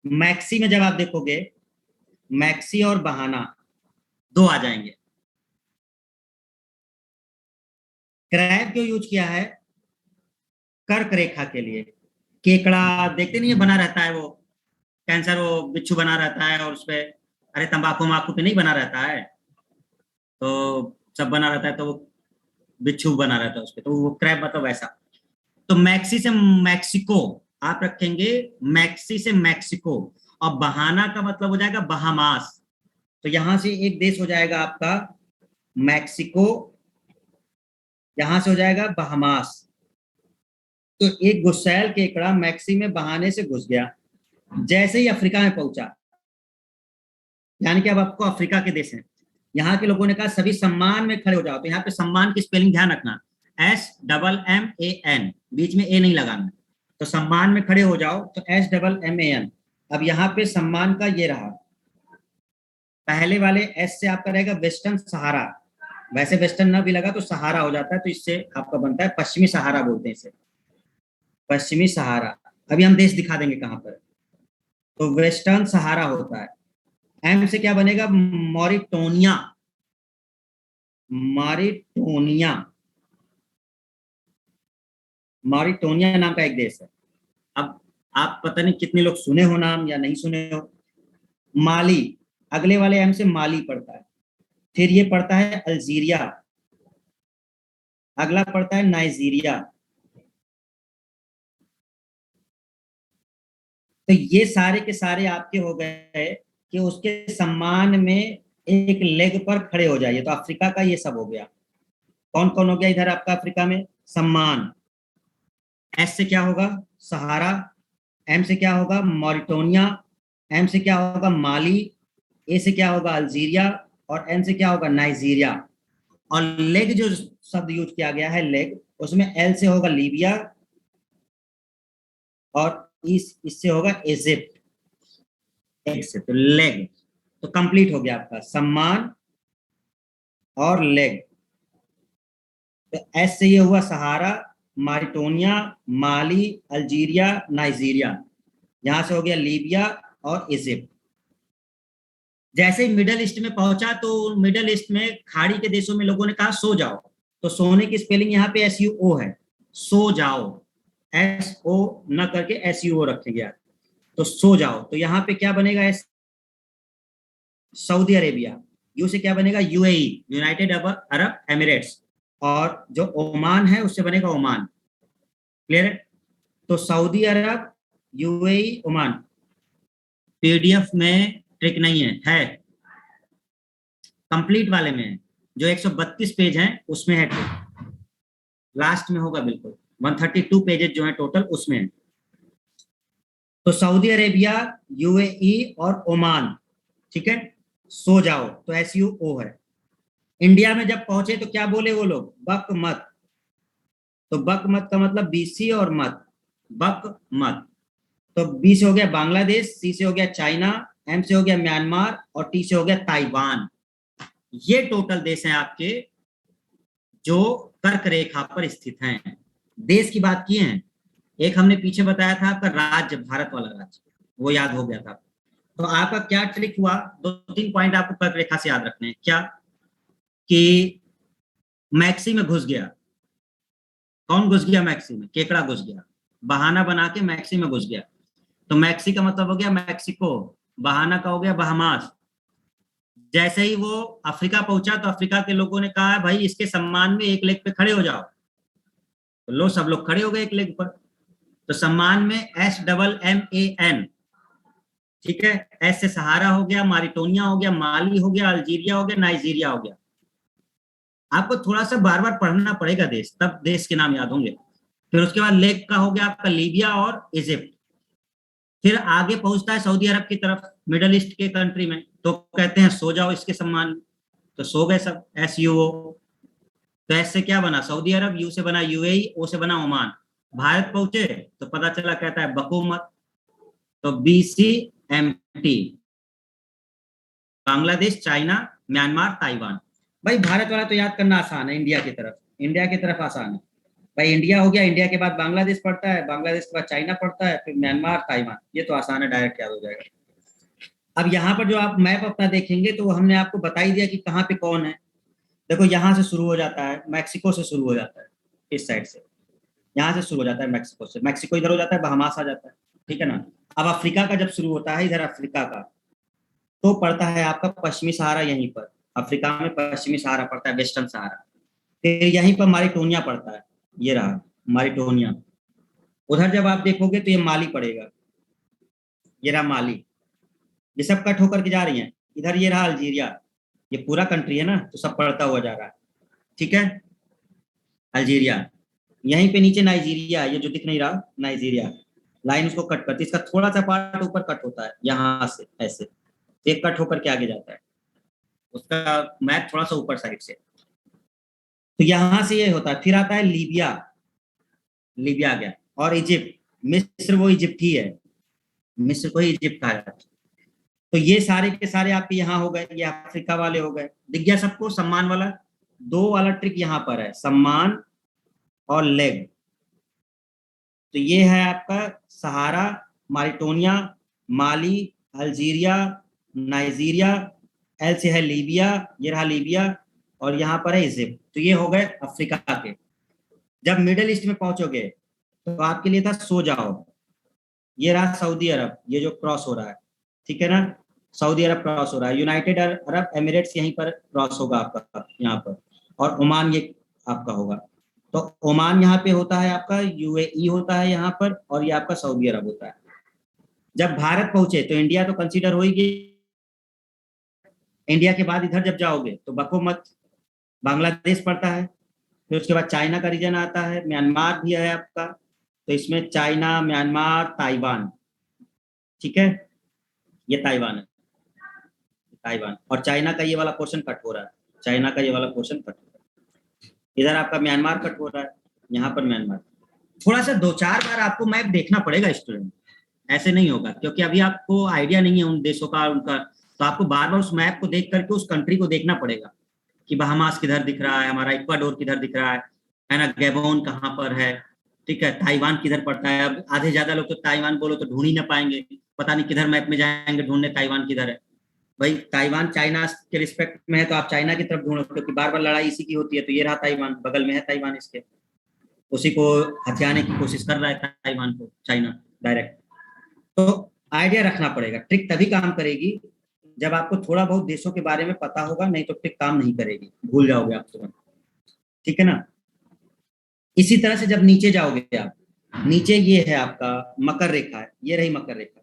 मैक्सी में जब आप देखोगे, मैक्सी और बहाना दो आ जाएंगे। क्रैब क्यों यूज किया है, कर्क रेखा के लिए। केकड़ा देखते नहीं है बना रहता है वो, कैंसर वो बिच्छू बना रहता है और उसपे, अरे तंबाकू माकू पे नहीं बना रहता है, तो सब बना रहता है, तो वो बिच्छू बना रहता है उसपे, तो वो क्रैब मतलब वैसा। तो मैक्सी से मैक्सिको आप रखेंगे, मैक्सी से मैक्सिको। और बहाना का मतलब हो जाएगा बहामास, तो यहां से एक देश हो जाएगा आपका मैक्सिको, यहां से हो जाएगा बहामास। तो एक गुस्सैल केकड़ा मैक्सी में बहाने से घुस गया, जैसे ही अफ्रीका में पहुंचा, यानी कि अब आपको अफ्रीका के देश हैं, यहाँ के लोगों ने कहा सभी सम्मान में खड़े हो जाओ, तो यहाँ पे सम्मान की स्पेलिंग ध्यान रखना, SMMAN, बीच में ए नहीं लगाना। तो सम्मान में खड़े हो जाओ तो SMMAN। अब यहाँ पे सम्मान का ये रहा, पहले वाले एस से आपका रहेगा वेस्टर्न सहारा, वैसे वेस्टर्न ना भी लगा तो सहारा हो जाता है, तो इससे आपका बनता है पश्चिमी सहारा, बोलते हैं इसे पश्चिमी सहारा। अभी हम देश दिखा देंगे कहां पर। तो वेस्टर्न सहारा होता है। एम से क्या बनेगा, मॉरिटोनिया, मॉरिटोनिया, मॉरिटोनिया नाम का एक देश है। अब आप पता नहीं कितने लोग सुने हो नाम या नहीं सुने हो। माली, अगले वाले एम से माली पड़ता है। फिर ये पड़ता है अल्जीरिया, अगला पड़ता है नाइजीरिया। तो ये सारे के सारे आपके हो गए कि उसके सम्मान में एक लेग पर खड़े हो जाइए। तो अफ्रीका का ये सब हो गया। कौन कौन हो गया इधर आपका अफ्रीका में, सम्मान। एस से क्या होगा, सहारा। एम से क्या होगा, मॉरिटोनिया। एम से क्या होगा, माली। ए से क्या होगा, अल्जीरिया। और एन से क्या होगा, नाइजीरिया। और लेग जो शब्द यूज किया गया है लेग, उसमें एल से होगा लीबिया, और इससे होगा इजिप्ट। एक से तो लेग, तो कंप्लीट हो गया आपका सम्मान और लेग। तो एस से ये हुआ सहारा, मारिटोनिया, माली, अल्जीरिया, नाइजीरिया। यहां से हो गया लीबिया और इजिप्ट। जैसे ही मिडल ईस्ट में पहुंचा तो मिडल ईस्ट में खाड़ी के देशों में लोगों ने कहा सो जाओ, तो सोने की स्पेलिंग यहाँ पे SUO है, सो जाओ। SO न करके SUO रखेंगे आप, तो सो जाओ। तो यहाँ पे क्या बनेगा, सऊदी अरेबिया। यू से क्या बनेगा, UAE, यूनाइटेड अरब एमिरेट्स। और जो ओमान है उससे बनेगा ओमान। क्लियर है। तो सऊदी अरब, UAE, ओमान। PDF में ट्रिक नहीं है कंप्लीट वाले में है। जो 132 पेज हैं उसमें है ट्रिक, लास्ट में होगा बिल्कुल। 132 पेजेज जो है टोटल उसमें है। तो सऊदी अरेबिया, UAE और ओमान, ठीक है। सो जाओ तो SUO है। इंडिया में जब पहुंचे तो क्या बोले वो लोग, बक मत। तो बक मत का मतलब BC और मत, बक मत। तो बी से हो गया बांग्लादेश, सी से हो गया चाइना, एम से हो गया म्यांमार और टी से हो गया ताइवान। ये टोटल देश हैं आपके जो कर्क रेखा पर स्थित हैं। देश की बात किए हैं। एक हमने पीछे बताया था आपका राज्य, भारत वाला राज्य, वो याद हो गया था। तो आपका क्या ट्रिक हुआ, दो तीन पॉइंट आपको कर्क रेखा से याद रखने हैं। क्या कि मैक्सी में घुस गया। कौन घुस गया मैक्सी में, केकड़ा घुस गया, बहाना बना के मैक्सी में घुस गया। तो मैक्सी का मतलब हो गया मैक्सिको, बहाना का हो गया बहामास। जैसे ही वो अफ्रीका पहुंचा तो अफ्रीका के लोगों ने कहा भाई इसके सम्मान में एक लेग पे खड़े हो जाओ। तो लो सब लोग खड़े हो गए एक लेग पर। तो सम्मान में SMMAN, ठीक है। एस से सहारा हो गया, मारिटोनिया हो गया, माली हो गया, अल्जीरिया हो गया, नाइजीरिया हो गया। आपको थोड़ा सा बार बार पढ़ना पड़ेगा देश, तब देश के नाम याद होंगे। फिर उसके बाद लेग का हो गया आपका लीबिया और इजिप्ट। फिर आगे पहुंचता है सऊदी अरब की तरफ, मिडल ईस्ट के कंट्री में, तो कहते हैं सो जाओ इसके सम्मान में। तो सो गए सब, SUO। तो एस से क्या बना, सऊदी अरब। यू से बना UAE, ओ से बना ओमान। भारत पहुंचे तो पता चला कहता है बकुमत। तो BCMT, Bangladesh, China, Myanmar, Taiwan. भाई भारत वाला तो याद करना आसान है, इंडिया की तरफ, इंडिया की तरफ आसान है। भाई इंडिया हो गया, इंडिया के बाद बांग्लादेश पड़ता है, बांग्लादेश के बाद चाइना पड़ता है, फिर म्यांमार, ताइवान। ये तो आसान है, डायरेक्ट याद हो जाएगा। अब यहाँ पर जो आप मैप अपना देखेंगे तो हमने आपको बता ही दिया कि कहाँ पे कौन है। देखो यहाँ से शुरू हो जाता है, मैक्सिको से शुरू हो जाता है, इस साइड से यहाँ से शुरू हो जाता है मैक्सिको से। मैक्सिको इधर हो जाता है, बहामास आ जाता है, ठीक है ना। अब अफ्रीका का जब शुरू होता है इधर अफ्रीका का, तो पड़ता है आपका पश्चिमी सहारा यहीं पर। अफ्रीका में पश्चिमी सहारा पड़ता है, वेस्टर्न सहारा। फिर यहीं पर मारिटोनिया पड़ता है, ये रहा मारिटोनिया। उधर जब आप देखोगे तो ये माली पड़ेगा, ये रहा माली। ये सब कट होकर के जा रही हैं। इधर ये रहा अल्जीरिया, ये पूरा कंट्री है ना, तो सब पड़ता हुआ जा रहा है, ठीक है। अल्जीरिया, यहीं पे नीचे नाइजीरिया, ये जो दिख नहीं रहा नाइजीरिया, लाइन उसको कट करती है। इसका थोड़ा सा पार्ट ऊपर कट होता है यहाँ से ऐसे, तो ये कट होकर के आगे जाता है, उसका मैप थोड़ा सा ऊपर साइड से। तो यहां से ये होता है, फिर आता है लीबिया, लीबिया आ गया, और इजिप्ट, मिस्र वो इजिप्ट ही है, मिस्र को ही इजिप्ट कहा जाता है। तो ये सारे के सारे आपके यहाँ हो गए, ये अफ्रीका वाले हो गए। दिख गया सबको सम्मान वाला? दो वाला ट्रिक यहाँ पर है, सम्मान और लेग। तो ये है आपका सहारा, मारिटोनिया, माली, अल्जीरिया, नाइजीरिया, एल से है लीबिया, ये रहा लीबिया, और यहाँ पर है इजिप्ट। तो ये हो गए अफ्रीका के। जब मिडिल ईस्ट में पहुंचोगे तो आपके लिए था सो जाओ, ये रहा सऊदी अरब, ये जो क्रॉस हो रहा है, ठीक है ना, सऊदी अरब क्रॉस हो रहा है, यूनाइटेड अरब एमिरेट्स यहीं पर क्रॉस होगा आपका यहाँ पर, और ओमान ये आपका होगा। तो ओमान यहाँ पे होता है आपका, यूएई होता है यहाँ पर, और ये आपका सऊदी अरब होता है। जब भारत पहुंचे तो इंडिया तो कंसीडर हो ही गई, इंडिया के बाद इधर जब जाओगे तो बको मत, बांग्लादेश पड़ता है, फिर उसके बाद चाइना का रीजन आता है, म्यांमार भी है आपका, तो इसमें चाइना, म्यांमार, ताइवान, ठीक है, ये ताइवान है, ताइवान, और चाइना का ये वाला पोर्शन कट हो रहा है, चाइना का ये वाला पोर्शन कट हो रहा है, इधर आपका म्यांमार कट हो रहा है, यहाँ पर म्यांमार। थोड़ा सा दो चार बार आपको मैप देखना पड़ेगा स्टूडेंट, ऐसे नहीं होगा, क्योंकि अभी आपको आइडिया नहीं है उन देशों का उनका, तो आपको बार बार उस मैप को देख करके उस कंट्री को देखना पड़ेगा कि बहामास किधर दिख रहा है, हमारा इक्वाडोर किधर दिख रहा है ना, गैबोन कहाँ पर है, ठीक है, ताइवान किधर पड़ता है। अब आधे ज्यादा लोग तो ताइवान बोलो तो ढूंढ ही ना पाएंगे, पता नहीं किधर मैप में जाएंगे ढूंढने ताइवान किधर है। भाई ताइवान चाइना के रिस्पेक्ट में है तो आप चाइना की तरफ ढूंढो, क्योंकि बार बार लड़ाई इसी की होती है। तो ये रहा ताइवान, बगल में है ताइवान, इसके उसी को हथियाने की कोशिश कर रहा है ताइवान को चाइना डायरेक्ट। तो आइडिया रखना पड़ेगा, ट्रिक तभी काम करेगी जब आपको थोड़ा बहुत देशों के बारे में पता होगा, नहीं तो ट्रिक काम नहीं करेगी, भूल जाओगे आप तुरंत, ठीक है ना। इसी तरह से जब नीचे जाओगे आप, नीचे ये है आपका मकर रेखा है, ये रही मकर रेखा,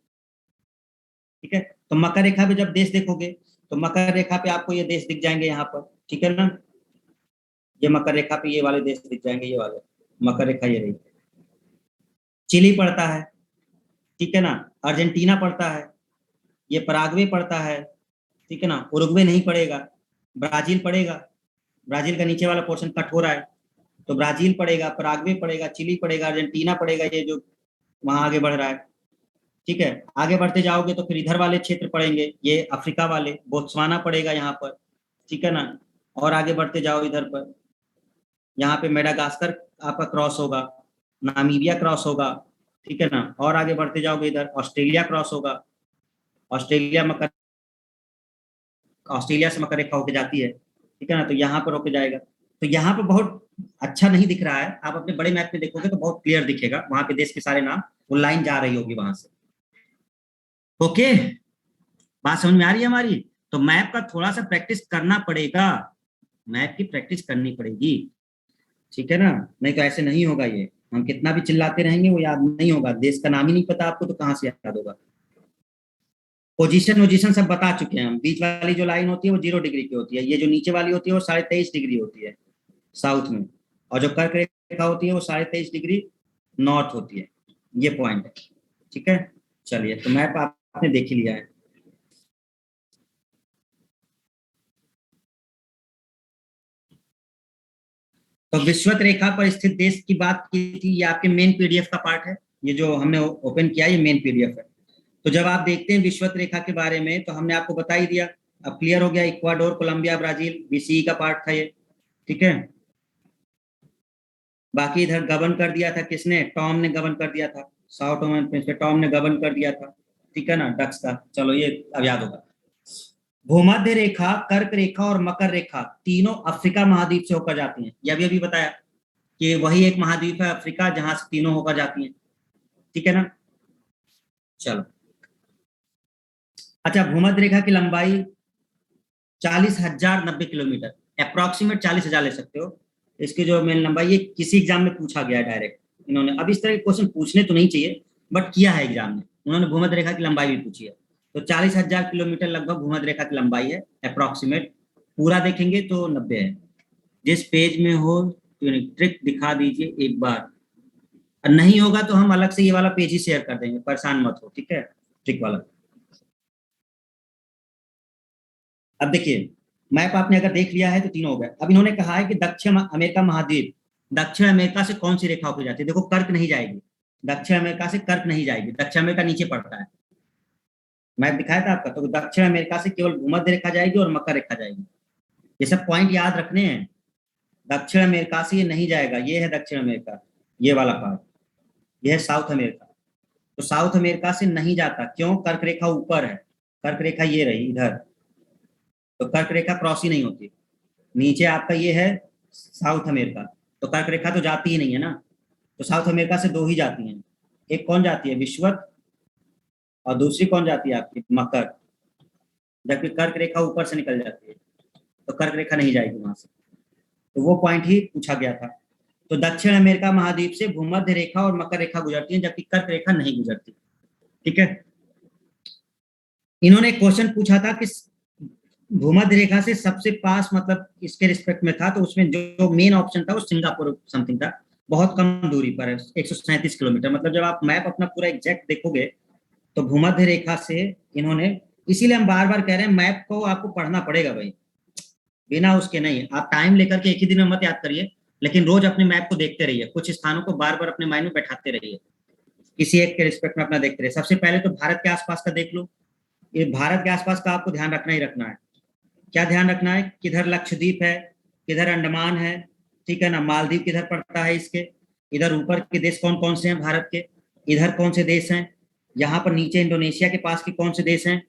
ठीक है। तो मकर रेखा पे जब देश देखोगे तो मकर रेखा पे आपको ये देश दिख जाएंगे यहाँ पर, ठीक है ना, ये मकर रेखा पे ये वाले देश दिख जाएंगे, ये वाले मकर रेखा ये रही। चिली पड़ता है, ठीक है ना, अर्जेंटीना पड़ता है, ये पराग्वे पड़ता है, ठीक है ना, उरुग्वे नहीं पड़ेगा, ब्राजील पड़ेगा, ब्राजील का नीचे वाला पोर्शन कट हो रहा है, तो ब्राजील पड़ेगा, पराग्वे पड़ेगा, चिली पड़ेगा, अर्जेंटीना पड़ेगा, ये जो वहां आगे बढ़ रहा है, ठीक है। आगे बढ़ते जाओगे तो फिर इधर वाले क्षेत्र पड़ेंगे, ये अफ्रीका वाले, बोत्सवाना पड़ेगा यहाँ पर, ठीक है ना, और आगे बढ़ते जाओ इधर पर, यहाँ पे मेडागास्कर आपका क्रॉस होगा, नामीबिया क्रॉस होगा, ठीक है ना, और आगे बढ़ते जाओगे इधर ऑस्ट्रेलिया क्रॉस होगा, ऑस्ट्रेलिया मकर, ऑस्ट्रेलिया से मकर रेखा होके जाती है, ठीक है ना, तो यहाँ पर होके जाएगा। तो यहाँ पर बहुत अच्छा नहीं दिख रहा है, आप अपने बड़े मैप में देखोगे तो बहुत क्लियर दिखेगा, वहां पे देश के सारे नाम, वो लाइन जा रही होगी वहां से। ओके, बात समझ में आ रही है हमारी? तो मैप का थोड़ा सा प्रैक्टिस करना पड़ेगा, मैप की प्रैक्टिस करनी पड़ेगी, ठीक है ना, नहीं तो ऐसे नहीं होगा। ये हम कितना भी चिल्लाते रहेंगे वो याद नहीं होगा, देश का नाम ही नहीं पता आपको तो कहाँ से याद होगा। पोजीशन वोजीशन सब बता चुके हैं हम, बीच वाली जो लाइन होती है वो 0 डिग्री की होती है, ये जो नीचे वाली होती है वो 23.5 डिग्री होती है साउथ में, और जो कर्क रेखा होती है वो 23.5 डिग्री नॉर्थ होती है, ये पॉइंट है, ठीक है। चलिए, तो मैप आपने देख ही लिया है। तो विश्वत रेखा पर स्थित देश की बात की थी, ये आपके मेन पीडीएफ का पार्ट है, ये जो हमने ओपन किया ये मेन पीडीएफ है। तो जब आप देखते हैं विश्वत रेखा के बारे में तो हमने आपको बता ही दिया, अब क्लियर हो गया, इक्वाडोर, कोलंबिया, ब्राजील बीसीई का पार्ट था ये, ठीक है। बाकी इधर गवर्न कर दिया था किसने, टॉम ने गवर्न कर दिया था, साउथ टॉम पे टॉम ने गवर्न कर दिया था, ठीक है ना, डक्स का। चलो ये अब याद होगा। भूमध्य रेखा, कर्क रेखा और मकर रेखा तीनों अफ्रीका महाद्वीप से होकर जाती हैं, ये अभी बताया कि वही एक महाद्वीप है अफ्रीका जहां से तीनों होकर जाती हैं, ठीक है ना। चलो, अच्छा, भूमध्य रेखा की लंबाई 40,090 किलोमीटर, अप्रोक्सीमेट 40,000 ले सकते हो। इसकी जो मेन लंबाई, ये किसी एग्जाम में पूछा गया है डायरेक्ट, इन्होंने अब इस तरह के क्वेश्चन पूछने तो नहीं चाहिए बट किया है एग्जाम में, उन्होंने भूमध्य रेखा की लंबाई भी पूछी है। तो 40,000 किलोमीटर लगभग भूमध्य रेखा की लंबाई है अप्रोक्सीमेट, पूरा देखेंगे तो 90 है। जिस पेज में हो ट्रिक दिखा दीजिए एक बार, नहीं होगा तो हम अलग से ये वाला पेज ही शेयर कर देंगे, परेशान मत हो, ठीक है, ट्रिक वाला। अब देखिए मैप आपने अगर देख लिया है तो तीनों हो गए। अब इन्होंने कहा है कि दक्षिण अमेरिका महाद्वीप, दक्षिण अमेरिका से कौन सी रेखा होकर जाती है? देखो कर्क नहीं जाएगी, दक्षिण अमेरिका से कर्क नहीं जाएगी, दक्षिण अमेरिका नीचे पड़ता है, मैप दिखाया था आपका। तो दक्षिण अमेरिका से केवल भूमध्य रेखा जाएगी और मकर रेखा जाएगी। ये सब पॉइंट याद रखने हैं। दक्षिण अमेरिका से ये नहीं जाएगा, ये है दक्षिण अमेरिका, ये वाला पार्ट, ये है साउथ अमेरिका। तो साउथ अमेरिका से नहीं जाता, क्यों? कर्क रेखा ऊपर है, कर्क रेखा ये रही इधर, तो कर्क रेखा क्रॉस ही नहीं होती। नीचे आपका ये है साउथ अमेरिका, तो कर्क रेखा तो जाती ही नहीं है ना। तो साउथ अमेरिका से दो ही जाती हैं, एक कौन जाती है? विषुवत, और दूसरी कौन जाती है आपकी? मकर। जबकि कर्क रेखा ऊपर से निकल जाती है, तो कर्क रेखा नहीं जाएगी वहां से। तो वो पॉइंट ही पूछा गया था। तो दक्षिण अमेरिका महाद्वीप से भूमध्य रेखा और मकर रेखा गुजरती है, जबकि कर्क रेखा नहीं गुजरती। ठीक है। इन्होंने क्वेश्चन पूछा था कि भूमध्य रेखा से सबसे पास मतलब इसके रिस्पेक्ट में था, तो उसमें जो मेन ऑप्शन था वो सिंगापुर समथिंग था, बहुत कम दूरी पर है, 137 किलोमीटर। मतलब जब आप मैप अपना पूरा एग्जैक्ट देखोगे तो भूमध्य रेखा से इन्होंने, इसीलिए हम बार बार कह रहे हैं मैप को आपको पढ़ना पड़ेगा भाई, बिना उसके नहीं। आप टाइम लेकर के एक ही दिन में मत याद करिए, लेकिन रोज अपने मैप को देखते रहिए, कुछ स्थानों को बार बार अपने माइंड में बैठाते रहिए, किसी एक के रिस्पेक्ट में अपना देखते रहिए। सबसे पहले तो भारत के आसपास का देख लो, ये भारत के आसपास का आपको ध्यान रखना ही रखना है। क्या ध्यान रखना है? किधर लक्षद्वीप है, किधर अंडमान है, ठीक है ना, मालदीव किधर पड़ता है इसके, इधर ऊपर के देश कौन कौन से हैं भारत के, इधर कौन से देश हैं, यहाँ पर नीचे इंडोनेशिया के पास के कौन से देश हैं,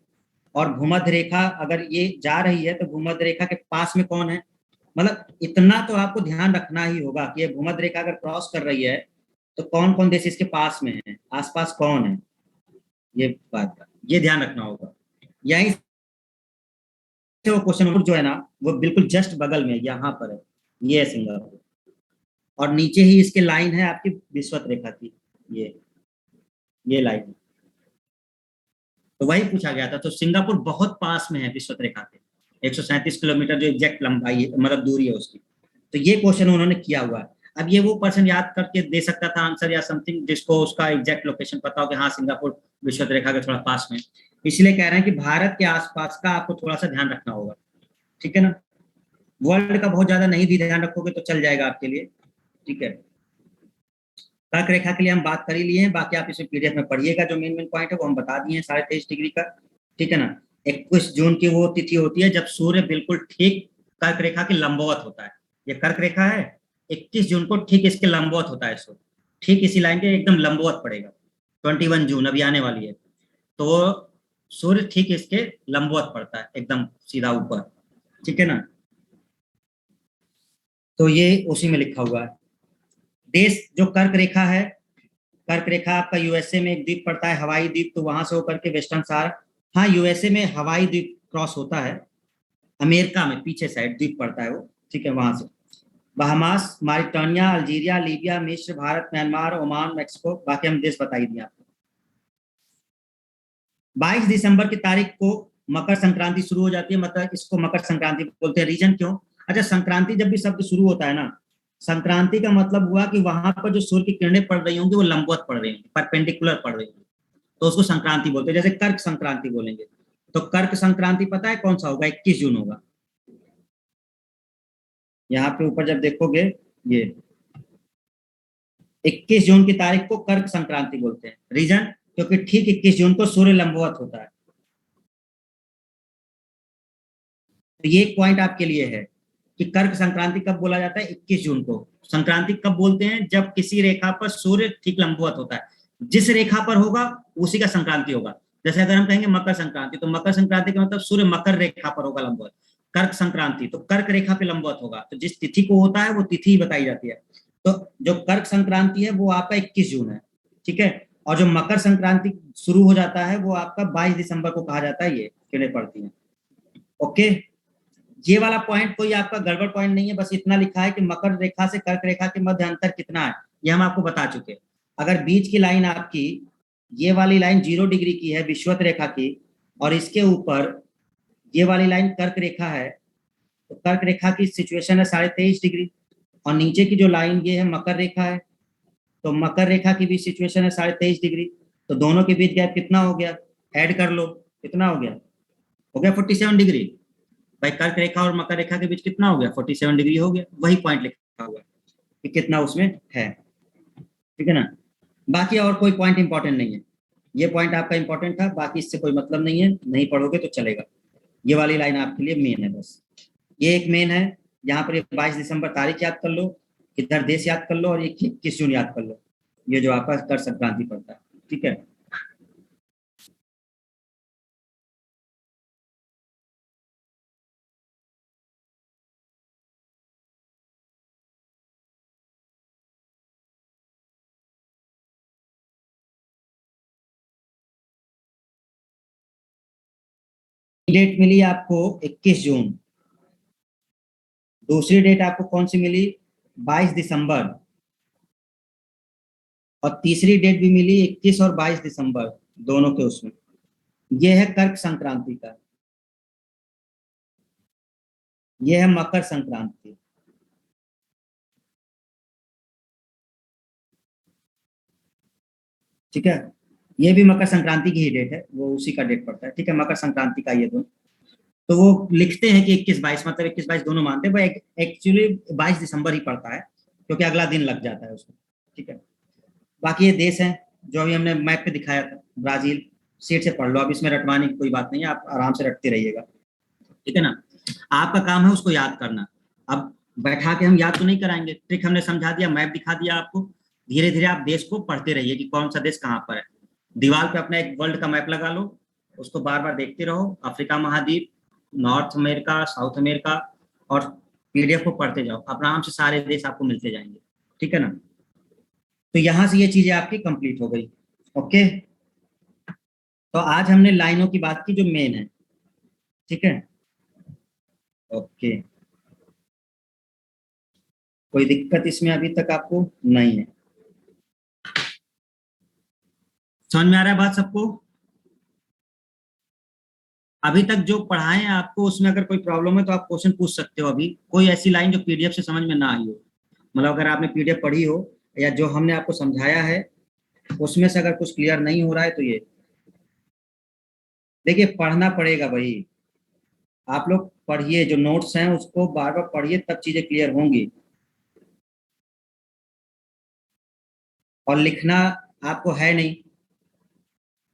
और भूमध्य रेखा अगर ये जा रही है तो भूमध्य रेखा के पास में कौन है। मतलब इतना तो आपको ध्यान रखना ही होगा कि ये भूमध्य रेखा अगर क्रॉस कर रही है तो कौन कौन देश इसके पास में है, आसपास कौन है, ये बात का ये ध्यान रखना होगा। यही से वो क्वेश्चन जो है ना, वो बिल्कुल जस्ट बगल में यहाँ पर है, ये है सिंगापुर, और नीचे ही इसके लाइन है आपकी विषुवत रेखा की, ये लाइन। तो वही पूछा गया था। तो सिंगापुर बहुत पास में है विषुवत रेखा के, 137 किलोमीटर जो एग्जैक्ट लंबाई है, मतलब दूरी है उसकी। तो ये क्वेश्चन उन्होंने किया हुआ है। अब ये वो पर्सन याद करके दे सकता था आंसर या समथिंग, जिसको उसका एग्जैक्ट लोकेशन पता हो कि हाँ सिंगापुर विषुवत रेखा के थोड़ा पास में। इसलिए कह रहे हैं कि भारत के आसपास का आपको थोड़ा सा ध्यान रखना होगा, ठीक है ना। वर्ल्ड का बहुत ज्यादा नहीं भी ध्यान रखोगे तो चल जाएगा आपके लिए, ठीक है। कर्क रेखा के लिए हम बात कर ही लिए हैं, बाकी आप इसे पीडीएफ में पढ़िएगा, जो मेन मेन पॉइंट है वो हम बता दिए हैं, 23.5 डिग्री का, ठीक है ना। 21 जून की वो तिथि होती है जब सूर्य बिल्कुल ठीक कर्क रेखा के लंबवत होता है। ये कर्क रेखा है, 21 जून को ठीक इसके लंबवत होता है सूर्य, ठीक इसी लाइन के एकदम लंबवत पड़ेगा। 21 जून अभी आने वाली है, तो सूर्य ठीक इसके लंबवत पड़ता है, एकदम सीधा ऊपर, ठीक है ना। तो ये उसी में लिखा हुआ है। देश जो कर्क रेखा है, कर्क रेखा आपका यूएसए में एक द्वीप पड़ता है, हवाई द्वीप, तो वहां से होकर के वेस्टर्न सहारा, हाँ यूएसए में हवाई द्वीप क्रॉस होता है, अमेरिका में पीछे साइड द्वीप पड़ता है वो, ठीक है, वहां से बहामास, मारिटानिया, अल्जीरिया, लीबिया, मिस्र, भारत, म्यांमार, ओमान, मेक्सिको, बाकी हम देश बता ही दिए आपको। 22 दिसंबर की तारीख को मकर संक्रांति शुरू हो जाती है, मतलब इसको मकर संक्रांति बोलते हैं। रीजन क्यों? अच्छा, संक्रांति जब भी शब्द शुरू होता है ना, संक्रांति का मतलब हुआ कि वहां पर जो सूर्य की किरणें पड़ रही होंगी वो लंबवत पड़ रही होंगी, परपेंडिकुलर पड़ रही होंगी, तो उसको संक्रांति बोलते हैं। जैसे कर्क संक्रांति बोलेंगे, तो कर्क संक्रांति पता है कौन सा होगा? 21 जून होगा। यहाँ पे ऊपर जब देखोगे, ये 21 जून की तारीख को कर्क संक्रांति बोलते हैं। रीजन, क्योंकि ठीक 21 जून को सूर्य लंबवत होता है। तो ये एक पॉइंट आपके लिए है कि कर्क संक्रांति कब बोला जाता है? 21 जून को। संक्रांति कब बोलते हैं? जब किसी रेखा पर सूर्य ठीक लंबवत होता है, जिस रेखा पर होगा उसी का संक्रांति होगा। जैसे अगर हम कहेंगे मकर संक्रांति, तो मकर संक्रांति का मतलब सूर्य मकर रेखा पर होगा लंबवत। कर्क संक्रांति तो कर्क रेखा पे लंबवत होगा, तो जिस तिथि को होता है वो तिथि ही बताई जाती है। तो जो कर्क संक्रांति है वो आपका 21 जून है, ठीक है। और जो मकर संक्रांति शुरू हो जाता है वो आपका 22 दिसंबर को कहा जाता है, ये किरणें पड़ती हैं। ओके, ये वाला पॉइंट कोई आपका गड़बड़ पॉइंट नहीं है, बस इतना लिखा है कि मकर रेखा से कर्क रेखा के मध्य अंतर कितना है, ये हम आपको बता चुके हैं। अगर बीच की लाइन आपकी ये वाली लाइन 0 डिग्री की है विषुवत रेखा की, और इसके ऊपर ये वाली लाइन कर्क रेखा है, तो कर्क रेखा की सिचुएशन है 23.5 डिग्री, और नीचे की जो लाइन ये है मकर रेखा है, तो मकर रेखा की भी सिचुएशन है 23.5 डिग्री। तो दोनों के बीच गैप कितना हो गया? ऐड कर लो, कितना हो गया? 47 डिग्री। भाई कर्क रेखा और मकर रेखा के बीच कितना हो गया, 47 डिग्री हो गया, वही पॉइंट लिखा हुआ है कि कितना उसमें है, ठीक है ना। बाकी और कोई पॉइंट इंपॉर्टेंट नहीं है, ये पॉइंट आपका इंपॉर्टेंट था, बाकी इससे कोई मतलब नहीं है, नहीं पढ़ोगे तो चलेगा। ये वाली लाइन आपके लिए मेन है बस, ये एक मेन है। यहाँ पर 22 दिसंबर तारीख याद कर लो, इधर देश याद कर लो, और ये 21 जून याद कर लो, ये जो आपका कर संक्रांति पड़ता है, ठीक है। डेट मिली आपको 21 जून, दूसरी डेट आपको कौन सी मिली, 22 दिसंबर, और तीसरी डेट भी मिली 21 और 22 दिसंबर, दोनों के उसमें। ये है कर्क संक्रांति का, ये है मकर संक्रांति। ठीक है, ये भी मकर संक्रांति की ही डेट है, वो उसी का डेट पड़ता है, ठीक है, मकर संक्रांति का ये दोनों। तो वो लिखते हैं कि 21-22, मतलब 21-22 दोनों मानते हैं, वो एक्चुअली 22 दिसंबर ही पड़ता है, क्योंकि अगला दिन लग जाता है उसमें, ठीक है। बाकी ये देश है जो अभी हमने मैप पे दिखाया था, ब्राजील, सीट से पढ़ लो, अब इसमें रटवाने की कोई बात नहीं है, आप आराम से रटते रहिएगा, ठीक है ना। आपका काम है उसको याद करना। अब बैठा के हम याद तो नहीं कराएंगे, ट्रिक हमने समझा दिया, मैप दिखा दिया आपको, धीरे धीरे आप देश को पढ़ते रहिए कि कौन सा देश कहाँ पर है। दीवार पे अपना एक वर्ल्ड का मैप लगा लो, उसको बार बार देखते रहो, अफ्रीका महाद्वीप, नॉर्थ अमेरिका, साउथ अमेरिका, और पीडीएफ को पढ़ते जाओ, आराम से सारे देश आपको मिलते जाएंगे, ठीक है ना। तो यहां से ये चीजें आपकी कंप्लीट हो गई, ओके। तो आज हमने लाइनों की बात की जो मेन है, ठीक है, ओके। कोई दिक्कत इसमें अभी तक आपको नहीं है, समझ में आ रहा है बात सबको। अभी तक जो पढ़ाए हैं आपको, उसमें अगर कोई प्रॉब्लम है तो आप क्वेश्चन पूछ सकते हो, अभी कोई ऐसी लाइन जो पीडीएफ से समझ में ना आई हो, मतलब अगर आपने पीडीएफ पढ़ी हो या जो हमने आपको समझाया है उसमें से अगर कुछ क्लियर नहीं हो रहा है तो ये देखिए, पढ़ना पड़ेगा भाई, आप लोग पढ़िए, जो नोट्स हैं उसको बार बार पढ़िए, तब चीजें क्लियर होंगी। और लिखना आपको है नहीं,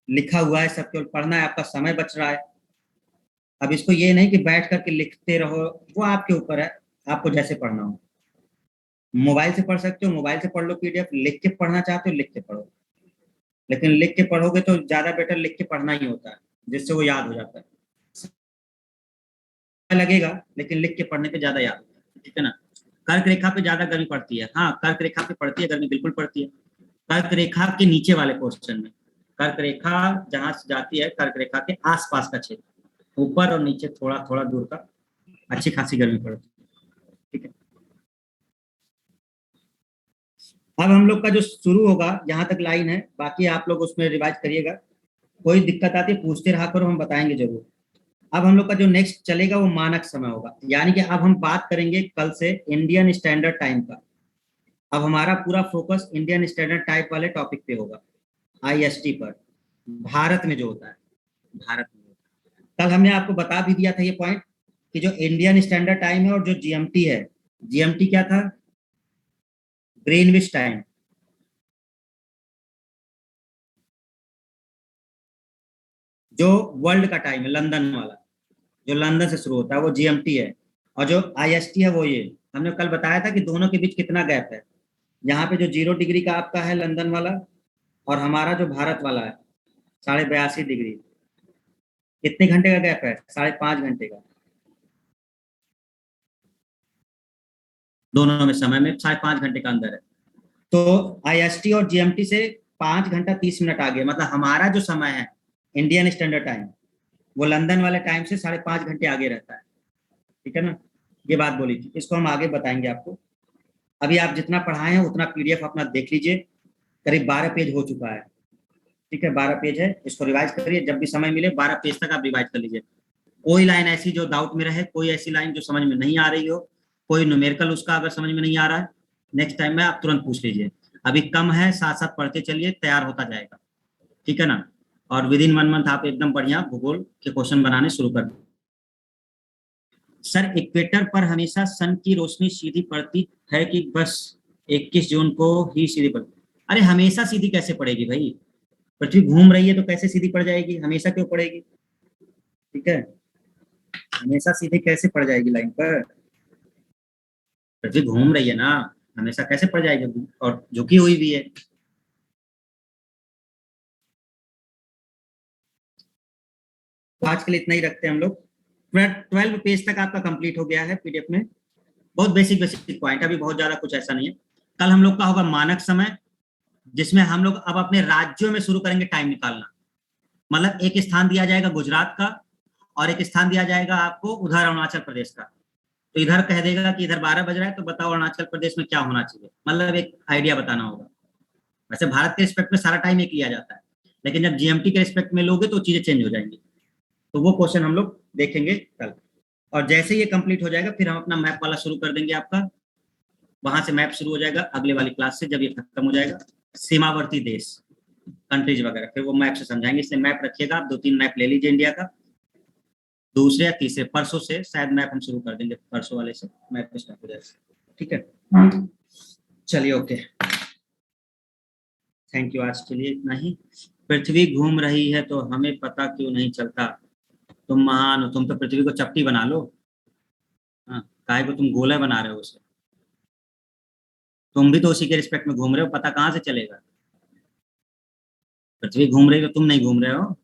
लिखा हुआ है सब, केवल पढ़ना है, आपका समय बच रहा है। अब इसको ये नहीं कि बैठ करके लिखते रहो, वो आपके ऊपर है, आपको जैसे पढ़ना हो। मोबाइल से पढ़ सकते हो, मोबाइल से पढ़ लो पीडीएफ, लिख के पढ़ना चाहते हो लिख के पढ़ो, लेकिन लिख के पढ़ोगे तो ज्यादा बेटर लिख के पढ़ना ही होता है, जिससे वो याद हो जाता है, समय लगेगा लेकिन लिख के पढ़ने पे ज्यादा याद होता है, ठीक है ना। कर्क रेखा पे ज्यादा गर्मी पड़ती है, हाँ कर्क रेखा पे पड़ती है गर्मी, बिल्कुल पड़ती है, कर्क रेखा के नीचे वाले पोर्शन में, कर्क रेखा जहां से जाती है, कर्क रेखा के आसपास का क्षेत्र, ऊपर और नीचे थोड़ा थोड़ा दूर का अच्छी खासी गर्मी पड़ती है, ठीक है। अब हम लोग का जो शुरू होगा, यहाँ तक लाइन है, बाकी आप लोग उसमें रिवाइज करिएगा, कोई दिक्कत आती है पूछते रहा करो, हम बताएंगे जरूर। अब हम लोग का जो नेक्स्ट चलेगा वो मानक समय होगा, यानी कि अब हम बात करेंगे कल से इंडियन स्टैंडर्ड टाइम का। अब हमारा पूरा फोकस इंडियन स्टैंडर्ड टाइप वाले टॉपिक पे होगा, आईएसटी पर, भारत में जो होता है, भारत में कल हमने आपको बता भी दिया था ये पॉइंट, कि जो इंडियन स्टैंडर्ड टाइम है और जो जीएमटी है, जीएमटी क्या था, ग्रीनविच टाइम, जो वर्ल्ड का टाइम है लंदन वाला, जो लंदन से शुरू होता है वो जीएमटी है, और जो आईएसटी है वो ये, हमने कल बताया था कि दोनों के बीच कितना गैप है। यहाँ पे जो 0 डिग्री का आपका है लंदन वाला, और हमारा जो भारत वाला है 82.5 डिग्री, कितने घंटे का गैप है, 5.5 घंटे का, दोनों में समय में 5.5 घंटे का अंदर है। तो आईएसटी और जीएमटी से 5 घंटा 30 मिनट आगे, मतलब हमारा जो समय है इंडियन स्टैंडर्ड टाइम, वो लंदन वाले टाइम से 5.5 घंटे आगे रहता है, ठीक है ना। ये बात बोली थी, इसको हम आगे बताएंगे आपको। अभी आप जितना पढ़ाए हैं उतना पीडीएफ अपना देख लीजिए, करीब 12 पेज हो चुका है, ठीक है, 12 पेज है, इसको रिवाइज करिए, जब भी समय मिले 12 पेज तक आप रिवाइज कर लीजिए। कोई लाइन ऐसी जो डाउट में रहे, कोई ऐसी लाइन जो समझ में नहीं आ रही हो, कोई न्यूमेरिकल उसका अगर समझ में नहीं आ रहा है, नेक्स्ट टाइम में आप तुरंत पूछ लीजिए। अभी कम है, साथ साथ पढ़ते चलिए, तैयार होता जाएगा, ठीक है ना। और विद इन 1 मंथ आप एकदम बढ़िया भूगोल के क्वेश्चन बनाने शुरू कर सर इक्वेटर पर हमेशा सन की रोशनी सीधी पड़ती है कि बस 21 जून को ही सीधी पड़ती? अरे हमेशा सीधी कैसे पड़ेगी भाई? पृथ्वी घूम रही है तो कैसे सीधी पड़ जाएगी? हमेशा क्यों पड़ेगी? ठीक है, हमेशा सीधी कैसे पड़ जाएगी लाइन पर? पृथ्वी घूम रही है ना, हमेशा कैसे पड़ जाएगी? और झुकी हुई भी है। तो आज के लिए इतना ही रखते हैं हम लोग। 12 पेज तक आपका कंप्लीट हो गया है पीडीएफ में। बहुत बेसिक बेसिक पॉइंट, अभी बहुत ज्यादा कुछ ऐसा नहीं है। कल हम लोग का होगा मानक समय, जिसमें हम लोग अब अपने राज्यों में शुरू करेंगे टाइम निकालना। मतलब एक स्थान दिया जाएगा गुजरात का, और एक स्थान दिया जाएगा आपको उधर अरुणाचल प्रदेश का। तो इधर कह देगा कि इधर 12 बज रहा है, तो बताओ अरुणाचल प्रदेश में क्या होना चाहिए, मतलब एक आइडिया बताना होगा। वैसे भारत के रिस्पेक्ट में सारा टाइम एक लिया जाता है, लेकिन जब जीएमटी के रिस्पेक्ट में लोगे तो चीजें चेंज हो जाएंगी। तो वो क्वेश्चन हम लोग देखेंगे कल। और जैसे ये कंप्लीट हो जाएगा फिर हम अपना मैप वाला शुरू कर देंगे आपका। वहां से मैप शुरू हो जाएगा अगले वाली क्लास से, जब ये खत्म हो जाएगा। सीमावर्ती देश, कंट्रीज वगैरह, फिर वो मैप से समझाएंगे। इसलिए मैप रखिएगा आप, 2-3 मैप ले लीजिए इंडिया का। दूसरे या तीसरे परसों से शायद मैप हम शुरू कर देंगे, परसों वाले से मैप स्टार्ट हो जाएगा। ठीक है, चलिए ओके, थैंक यू, आज के लिए इतना ही। पृथ्वी घूम रही है तो हमें पता क्यों नहीं चलता? तुम महान हो, तुम तो पृथ्वी को चपटी बना लो। हाँ, काय को तुम गोला बना रहे हो उसे? तुम भी तो उसी के रिस्पेक्ट में घूम रहे हो, पता कहाँ से चलेगा? पृथ्वी घूम रही है तो तुम नहीं घूम रहे हो।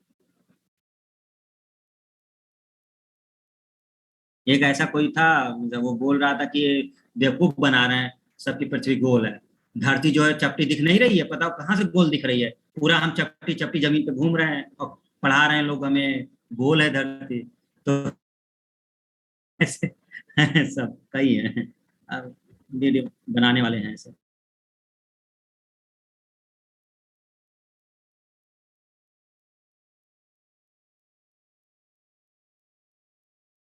एक ऐसा कोई था, जब वो बोल रहा था कि बेवकूफ बना रहे हैं, सबकी पृथ्वी गोल है। धरती जो है चपटी दिख नहीं रही है, बताओ कहाँ से गोल दिख रही है? पूरा हम चपटी चपटी जमीन पे घूम रहे हैं और पढ़ा रहे हैं लोग हमें गोल है धरती। तो ऐसे सब कई है, अब वीडियो बनाने वाले हैं ऐसे।